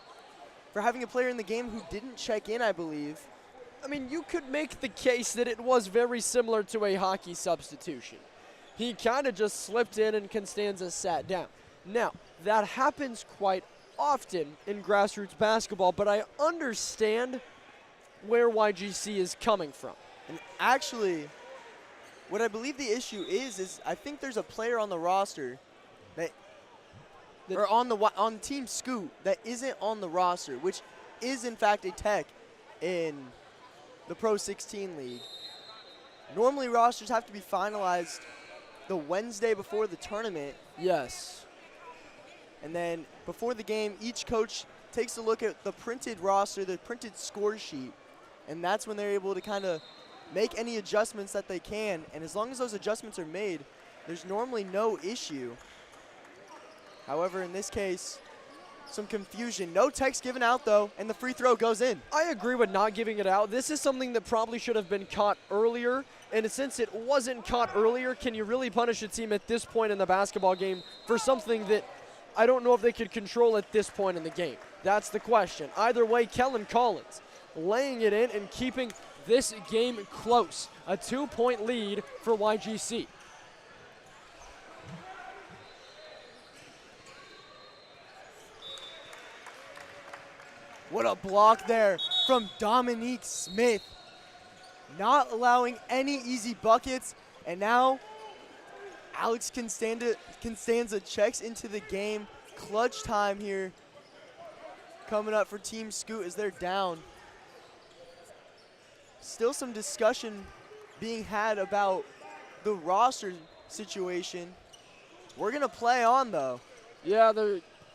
for having a player in the game who didn't check in, I believe. I mean, you could make the case that it was very similar to a hockey substitution. He kind of just slipped in and Constanza sat down. Now, that happens quite often in grassroots basketball, but I understand where YGC is coming from. And actually, what I believe the issue is I think there's a player on the roster or on Team Scoot that isn't on the roster, which is in fact a tech in the PRO16 league. Normally rosters have to be finalized the Wednesday before the tournament. Yes. And then before the game, each coach takes a look at the printed roster, the printed score sheet, and that's when they're able to kind of make any adjustments that they can. And as long as those adjustments are made, there's normally no issue. However, in this case, some confusion. No text given out, though, and the free throw goes in. I agree with not giving it out. This is something that probably should have been caught earlier. And since it wasn't caught earlier, can you really punish a team at this point in the basketball game for something that I don't know if they could control at this point in the game? That's the question. Either way, Kellen Collins laying it in and keeping this game close. A 2-point lead for YGC. What a block there from Dominique Smith. Not allowing any easy buckets. And now Alex Constanza checks into the game. Clutch time here coming up for Team Scoot as they're down. Still some discussion being had about the roster situation. We're going to play on, though. Yeah,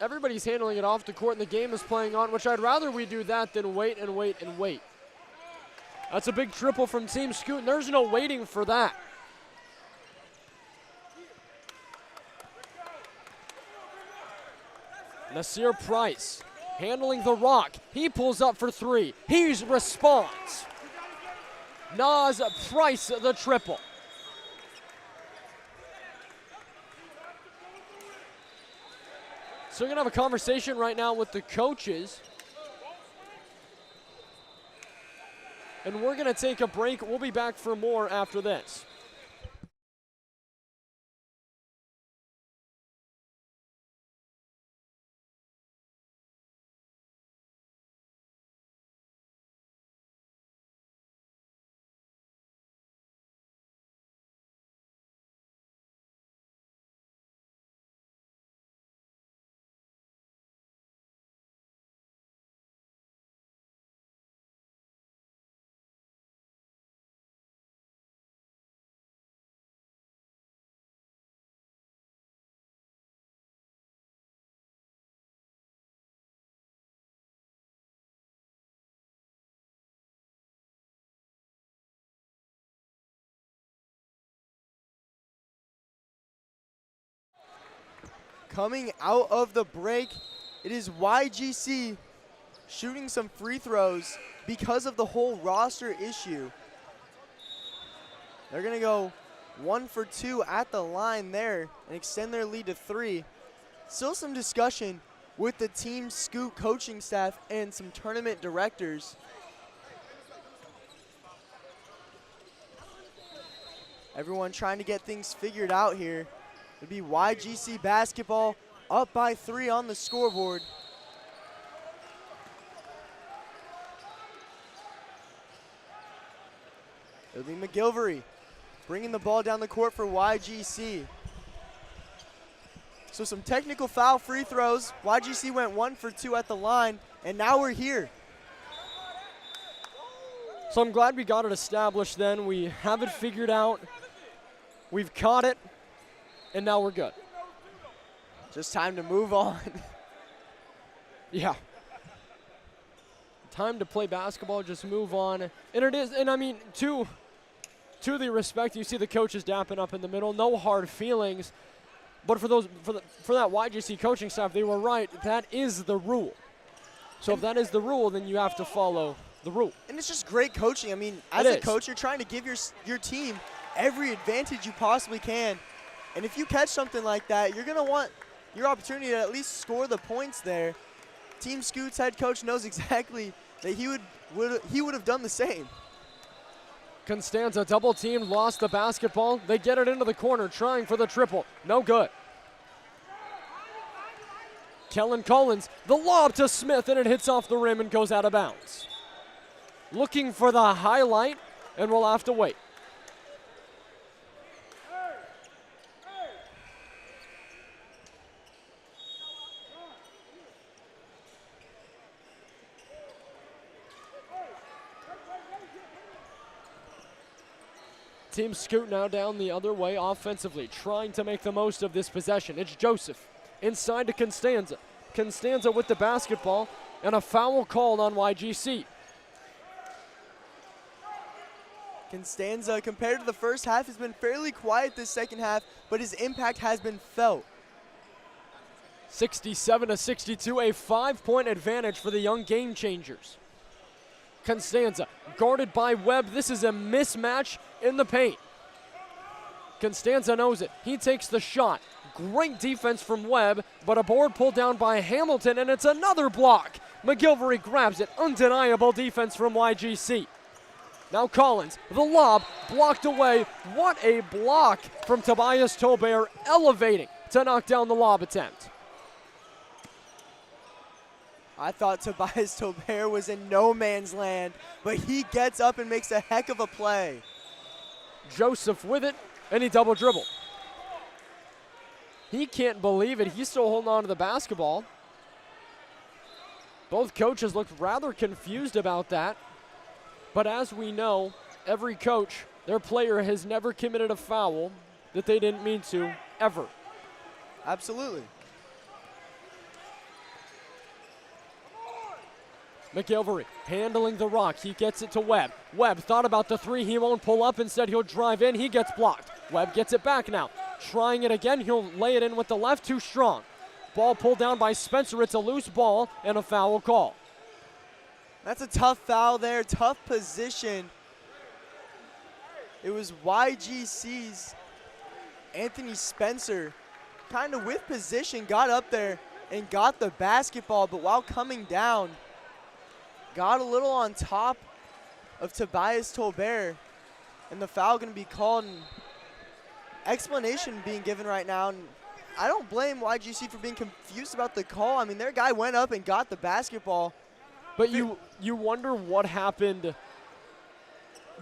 everybody's handling it off the court, and the game is playing on, which I'd rather we do that than wait and wait and wait. That's a big triple from Team Scoot, and there's no waiting for that. Nasir Price handling the rock. He pulls up for three. He responds. Nas Price the triple. So we're going to have a conversation right now with the coaches. And we're going to take a break. We'll be back for more after this. Coming out of the break, it is YGC shooting some free throws because of the whole roster issue. They're going to go 1 for 2 at the line there and extend their lead to 3. Still some discussion with the Team Scoot coaching staff and some tournament directors. Everyone trying to get things figured out here. It'd be YGC basketball up by 3 on the scoreboard. It'll be McGilvery bringing the ball down the court for YGC. So some technical foul free throws. YGC went 1 for 2 at the line, and now we're here. So I'm glad we got it established then. We have it figured out. We've caught it. And now we're good. Just time to move on. Yeah. Time to play basketball, just move on. And it is, and I mean, to the respect, you see the coaches dapping up in the middle, no hard feelings. But for that YGC coaching staff, they were right. That is the rule. So if that is the rule, then you have to follow the rule. And it's just great coaching. I mean, as a coach, you're trying to give your team every advantage you possibly can. And if you catch something like that, you're going to want your opportunity to at least score the points there. Team Scoot's head coach knows exactly that he would have done the same. Constanza double teamed, lost the basketball. They get it into the corner, trying for the triple. No good. Kellen Collins, the lob to Smith, and it hits off the rim and goes out of bounds. Looking for the highlight, and we'll have to wait. Team Scoot now down the other way offensively, trying to make the most of this possession. It's Joseph inside to Constanza. Constanza with the basketball, and a foul called on YGC. Constanza, compared to the first half, has been fairly quiet this second half, but his impact has been felt. 67-62, a 5-point advantage for the young game changers. Constanza guarded by Webb. This is a mismatch in the paint. Constanza knows it. He takes the shot. Great defense from Webb, but a board pulled down by Hamilton, and it's another block. McGilvery grabs it. Undeniable defense from YGC. Now Collins, the lob, blocked away. What a block from Tobias Tolbert, elevating to knock down the lob attempt. I thought Tobias Tolbert was in no man's land, but he gets up and makes a heck of a play. Joseph with it, and he double dribble. He can't believe it. He's still holding on to the basketball. Both coaches looked rather confused about that. But as we know, every coach, their player has never committed a foul that they didn't mean to, ever. Absolutely. McGilvery handling the rock. He gets it to Webb. Webb thought about the three. He won't pull up. Instead, he'll drive in. He gets blocked. Webb gets it back now. Trying it again. He'll lay it in with the left. Too strong. Ball pulled down by Spencer. It's a loose ball and a foul call. That's a tough foul there, tough position. It was YGC's Anthony Spencer, kind of with position, got up there and got the basketball, but while coming down, got a little on top of Tobias Tolbert, and the foul going to be called, and explanation being given right now. And I don't blame YGC for being confused about the call. I mean, their guy went up and got the basketball. But you wonder what happened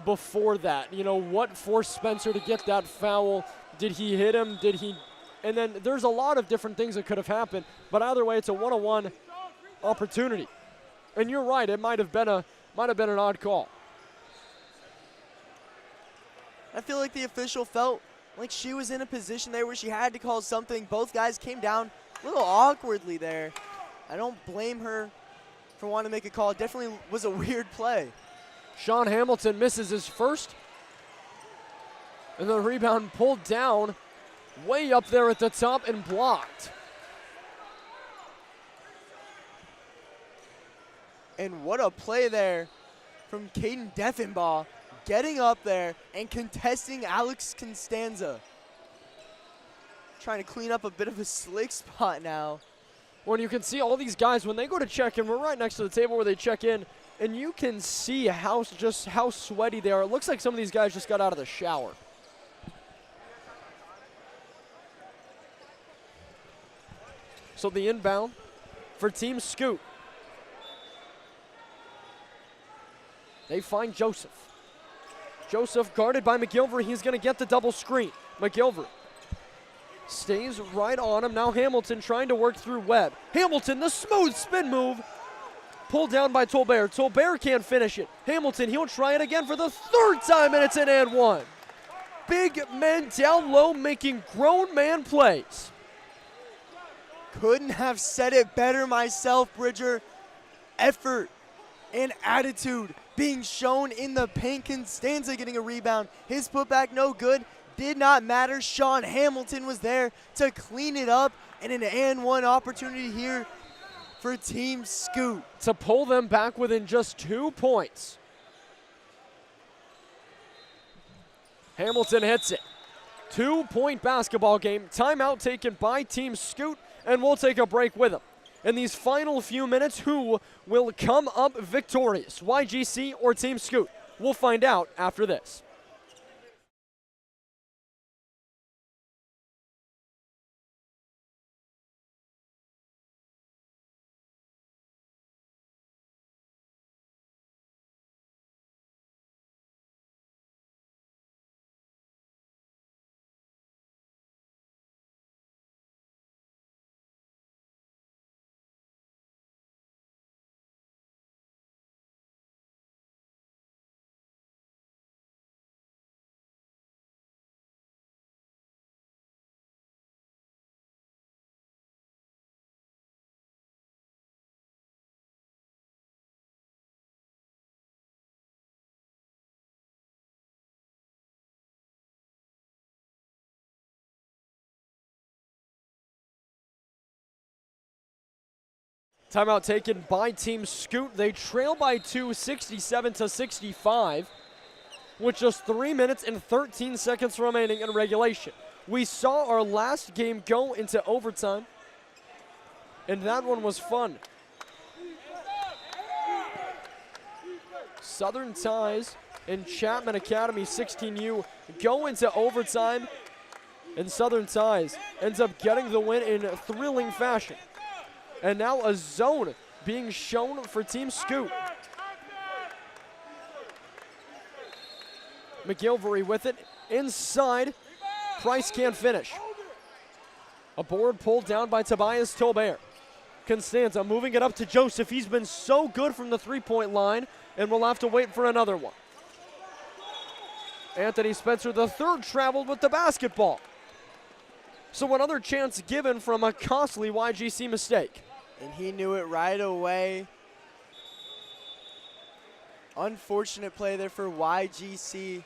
before that. You know, what forced Spencer to get that foul? Did he hit him? Did he? And then there's a lot of different things that could have happened. But either way, it's a one-on-one opportunity. And you're right, it might have been an odd call. I feel like the official felt like she was in a position there where she had to call something. Both guys came down a little awkwardly there. I don't blame her for wanting to make a call. It definitely was a weird play. Sean Hamilton misses his first. And the rebound pulled down way up there at the top and blocked. And what a play there from Caden Deffenbaugh, getting up there and contesting Alex Constanza. Trying to clean up a bit of a slick spot now. When you can see all these guys, when they go to check in, we're right next to the table where they check in, and you can see how sweaty they are. It looks like some of these guys just got out of the shower. So the inbound for Team Scoot. They find Joseph. Joseph guarded by McGilvery. He's going to get the double screen. McGilvery stays right on him. Now Hamilton trying to work through Webb. Hamilton, the smooth spin move. Pulled down by Tolbert. Tolbert can't finish it. Hamilton, he'll try it again for the third time, and it's an and one. Big men down low making grown man plays. Couldn't have said it better myself, Bridger. Effort and attitude being shown in the paint. Constanza getting a rebound. His putback no good. Did not matter. Sean Hamilton was there to clean it up, and an and one opportunity here for Team Scoot. To pull them back within just 2 points. Hamilton hits it. 2-point basketball game. Timeout taken by Team Scoot, and we'll take a break with them. In these final few minutes, who will come up victorious, YGC or Team Scoot? We'll find out after this. Timeout taken by Team Scoot. They trail by 2, 67-65, with just 3 minutes and 13 seconds remaining in regulation. We saw our last game go into overtime, and that one was fun. Southern Ties and Chapman Academy 16U go into overtime, and Southern Ties ends up getting the win in thrilling fashion. And now a zone being shown for Team Scoot. McGilvery with it inside. Price can't finish. A board pulled down by Tobias Tolbert. Constanza moving it up to Joseph. He's been so good from the three-point line, and we'll have to wait for another one. Anthony Spencer III traveled with the basketball. So another chance given from a costly YGC mistake. And he knew it right away. Unfortunate play there for YGC.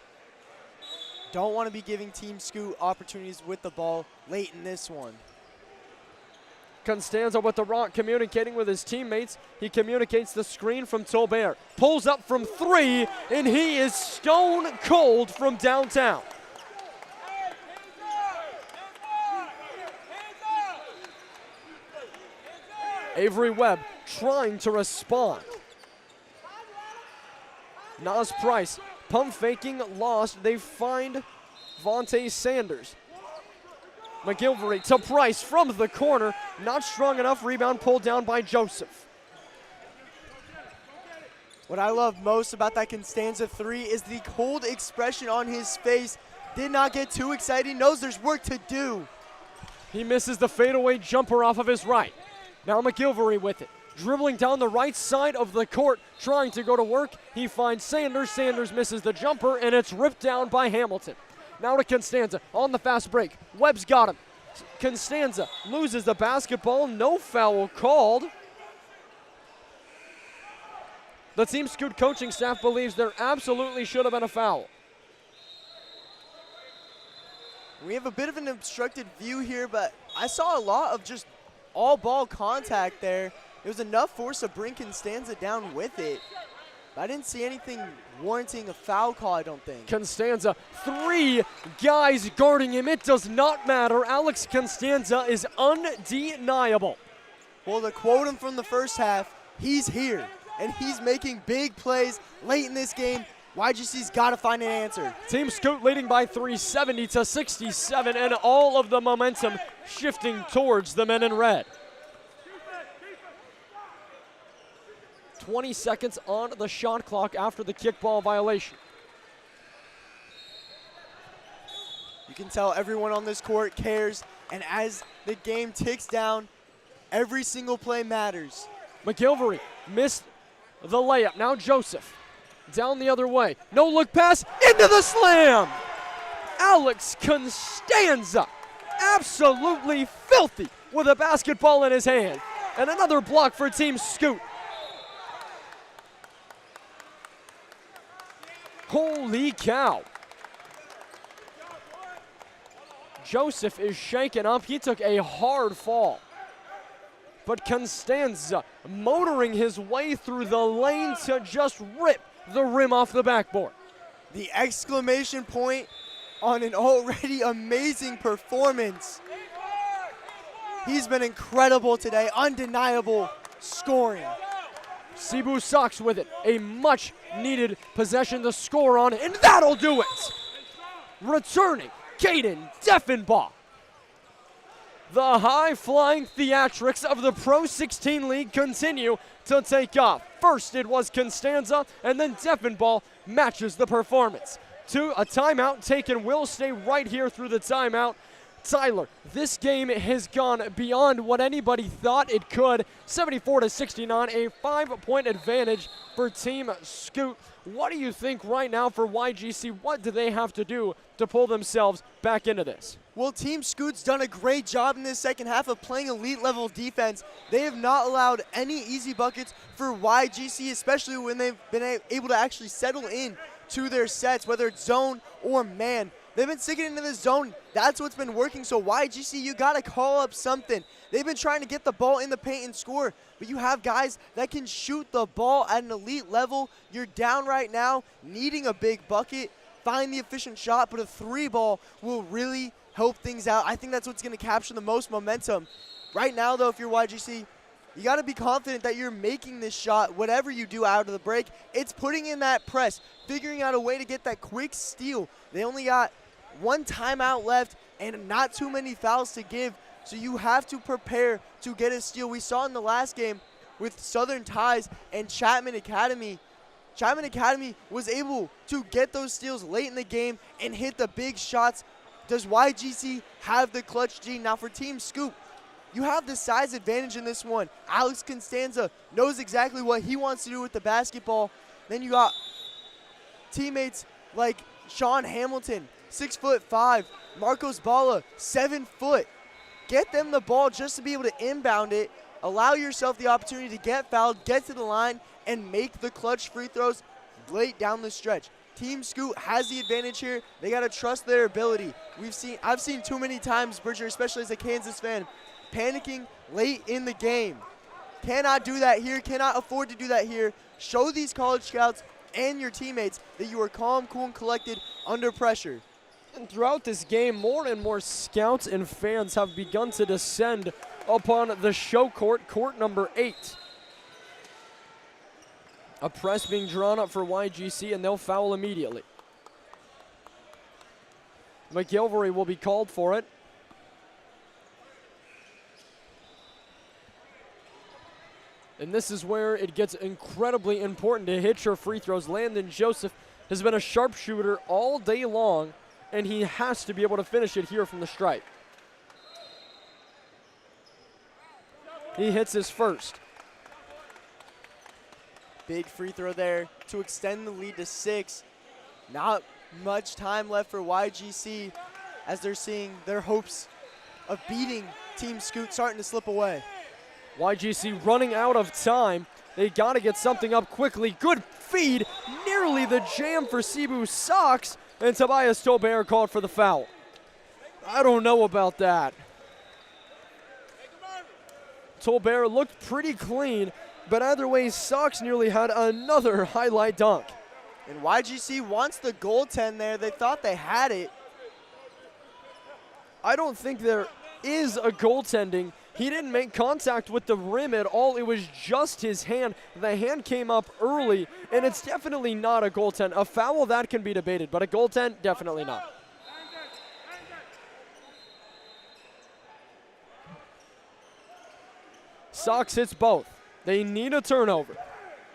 Don't want to be giving Team Scoot opportunities with the ball late in this one. Constanza with the rock, communicating with his teammates. He communicates the screen from Tolbert. Pulls up from 3, and he is stone cold from downtown. Avery Webb trying to respond. Nas Price, pump faking, lost. They find Vontae Sanders. McGilvery to Price from the corner. Not strong enough. Rebound pulled down by Joseph. What I love most about that Constanza 3 is the cold expression on his face. Did not get too excited. Knows there's work to do. He misses the fadeaway jumper off of his right. Now McGilvery with it. Dribbling down the right side of the court, trying to go to work. He finds Sanders. Sanders misses the jumper, and it's ripped down by Hamilton. Now to Constanza on the fast break. Webb's got him. Constanza loses the basketball. No foul called. The Team Scoot coaching staff believes there absolutely should have been a foul. We have a bit of an obstructed view here, but I saw a lot of just all ball contact there. It was enough force to bring Constanza down with it. But I didn't see anything warranting a foul call, I don't think. Constanza, 3 guys guarding him. It does not matter. Alex Constanza is undeniable. Well, to quote him from the first half, he's here, and he's making big plays late in this game. YGC's got to find an answer. Team Scoot leading by 3, 70-67, and all of the momentum shifting towards the men in red. 20 seconds on the shot clock after the kickball violation. You can tell everyone on this court cares, and as the game ticks down, every single play matters. McGilvery missed the layup. Now Joseph down the other way. No look pass into the slam. Alex Constanza, absolutely filthy with a basketball in his hand. And another block for Team Scoot. Holy cow. Joseph is shaken up. He took a hard fall. But Constanza motoring his way through the lane to just rip the rim off the backboard. The exclamation point on an already amazing performance. He's been incredible today, undeniable scoring. Cebu Sox with it, a much needed possession to score on, and that'll do it. Returning, Caden Deffenbaugh. The high-flying theatrics of the PRO16 League continue to take off. First it was Constanza, and then Deffenbaugh matches the performance. To a timeout taken, will stay right here through the timeout. Tyler, this game has gone beyond what anybody thought it could. 74-69, a 5-point advantage for Team Scoot. What do you think right now for YGC? What do they have to do to pull themselves back into this? Well, Team Scoot's done a great job in this second half of playing elite level defense. They have not allowed any easy buckets for YGC, especially when they've been able to actually settle in to their sets, whether it's zone or man. They've been sticking into the zone. That's what's been working. So YGC, you got to call up something. They've been trying to get the ball in the paint and score, but you have guys that can shoot the ball at an elite level. You're down right now, needing a big bucket. Find the efficient shot, but a 3-ball will really help things out. I think that's what's going to capture the most momentum. Right now, though, if you're YGC, you got to be confident that you're making this shot. Whatever you do out of the break, it's putting in that press, figuring out a way to get that quick steal. They only got 1 timeout left and not too many fouls to give, so you have to prepare to get a steal. We saw in the last game with Southern Ties and Chapman Academy. Chapman Academy was able to get those steals late in the game and hit the big shots. Does YGC have the clutch gene? Now for Team Scoop, you have the size advantage in this one. Alex Constanza knows exactly what he wants to do with the basketball. Then you got teammates like Sean Hamilton, 6'5", Marcos Bala, 7 foot. Get them the ball just to be able to inbound it. Allow yourself the opportunity to get fouled, get to the line, and make the clutch free throws late down the stretch. Team Scoot has the advantage here. They got to trust their ability. I've seen too many times, Bridger, especially as a Kansas fan, panicking late in the game. Cannot do that here, cannot afford to do that here. Show these college scouts and your teammates that you are calm, cool, and collected under pressure. And throughout this game, more and more scouts and fans have begun to descend upon the show court, court number 8. A press being drawn up for YGC, and they'll foul immediately. McGilvery will be called for it. And this is where it gets incredibly important to hit your free throws. Landon Joseph has been a sharpshooter all day long, and he has to be able to finish it here from the stripe. He hits his first. Big free throw there to extend the lead to 6. Not much time left for YGC as they're seeing their hopes of beating Team Scoot starting to slip away. YGC running out of time. They got to get something up quickly. Good feed. Nearly the jam for Cebu Sox. And Tobias Tobert called for the foul. I don't know about that. Tobert looked pretty clean, but either way, Sox nearly had another highlight dunk. And YGC wants the goaltend there. They thought they had it. I don't think there is a goaltending. He didn't make contact with the rim at all. It was just his hand. The hand came up early, and it's definitely not a goaltend. A foul, that can be debated, but a goaltend, definitely not. Sox hits both. They need a turnover.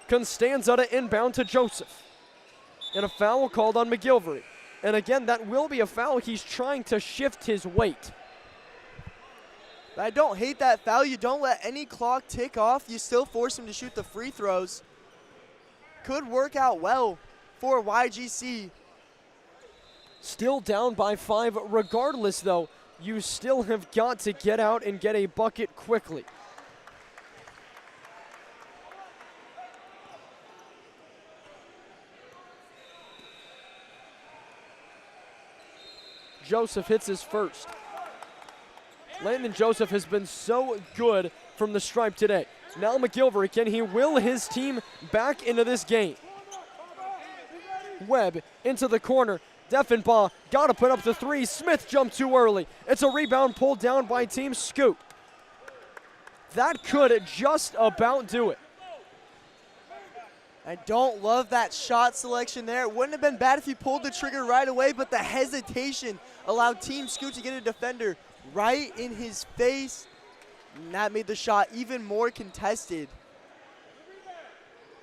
Constanza to inbound to Joseph. And a foul called on McGilvery. And again, that will be a foul. He's trying to shift his weight. I don't hate that foul. You don't let any clock tick off. You still force him to shoot the free throws. Could work out well for YGC. Still down by 5. Regardless, though, you still have got to get out and get a bucket quickly. Joseph hits his first. Landon Joseph has been so good from the stripe today. Now McGilvery, can he will his team back into this game? Webb into the corner. Deffenbaugh got to put up the 3. Smith jumped too early. It's a rebound pulled down by Team Scoop. That could just about do it. I don't love that shot selection there. It wouldn't have been bad if he pulled the trigger right away, but the hesitation allowed Team Scoot to get a defender right in his face. And that made the shot even more contested.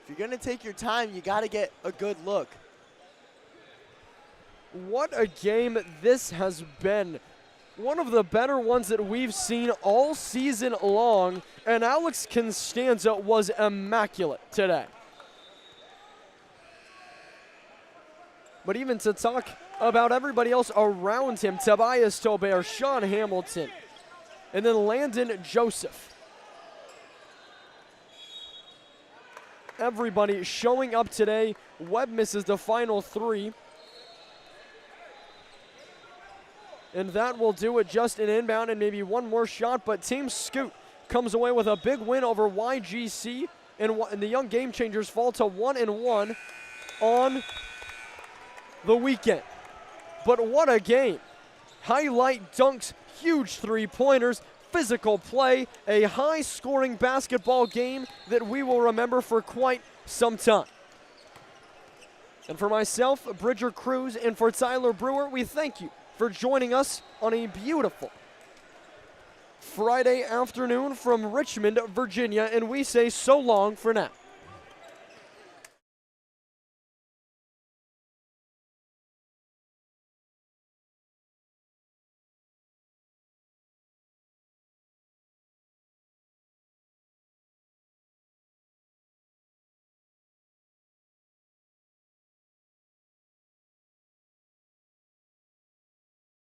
If you're going to take your time, you got to get a good look. What a game this has been. One of the better ones that we've seen all season long, and Alex Constanza was immaculate today. But even to talk about everybody else around him, Tobias Tobert, Sean Hamilton, and then Landon Joseph. Everybody showing up today. Webb misses the final 3. And that will do it. Just an inbound and maybe one more shot, but Team Scoot comes away with a big win over YGC, and the Young Game Changers fall to 1-1 on the weekend. But what a game. Highlight dunks, huge three-pointers, physical play, a high-scoring basketball game that we will remember for quite some time. And for myself, Bridger Cruz, and for Tyler Brewer, we thank you for joining us on a beautiful Friday afternoon from Richmond, Virginia, and we say so long for now.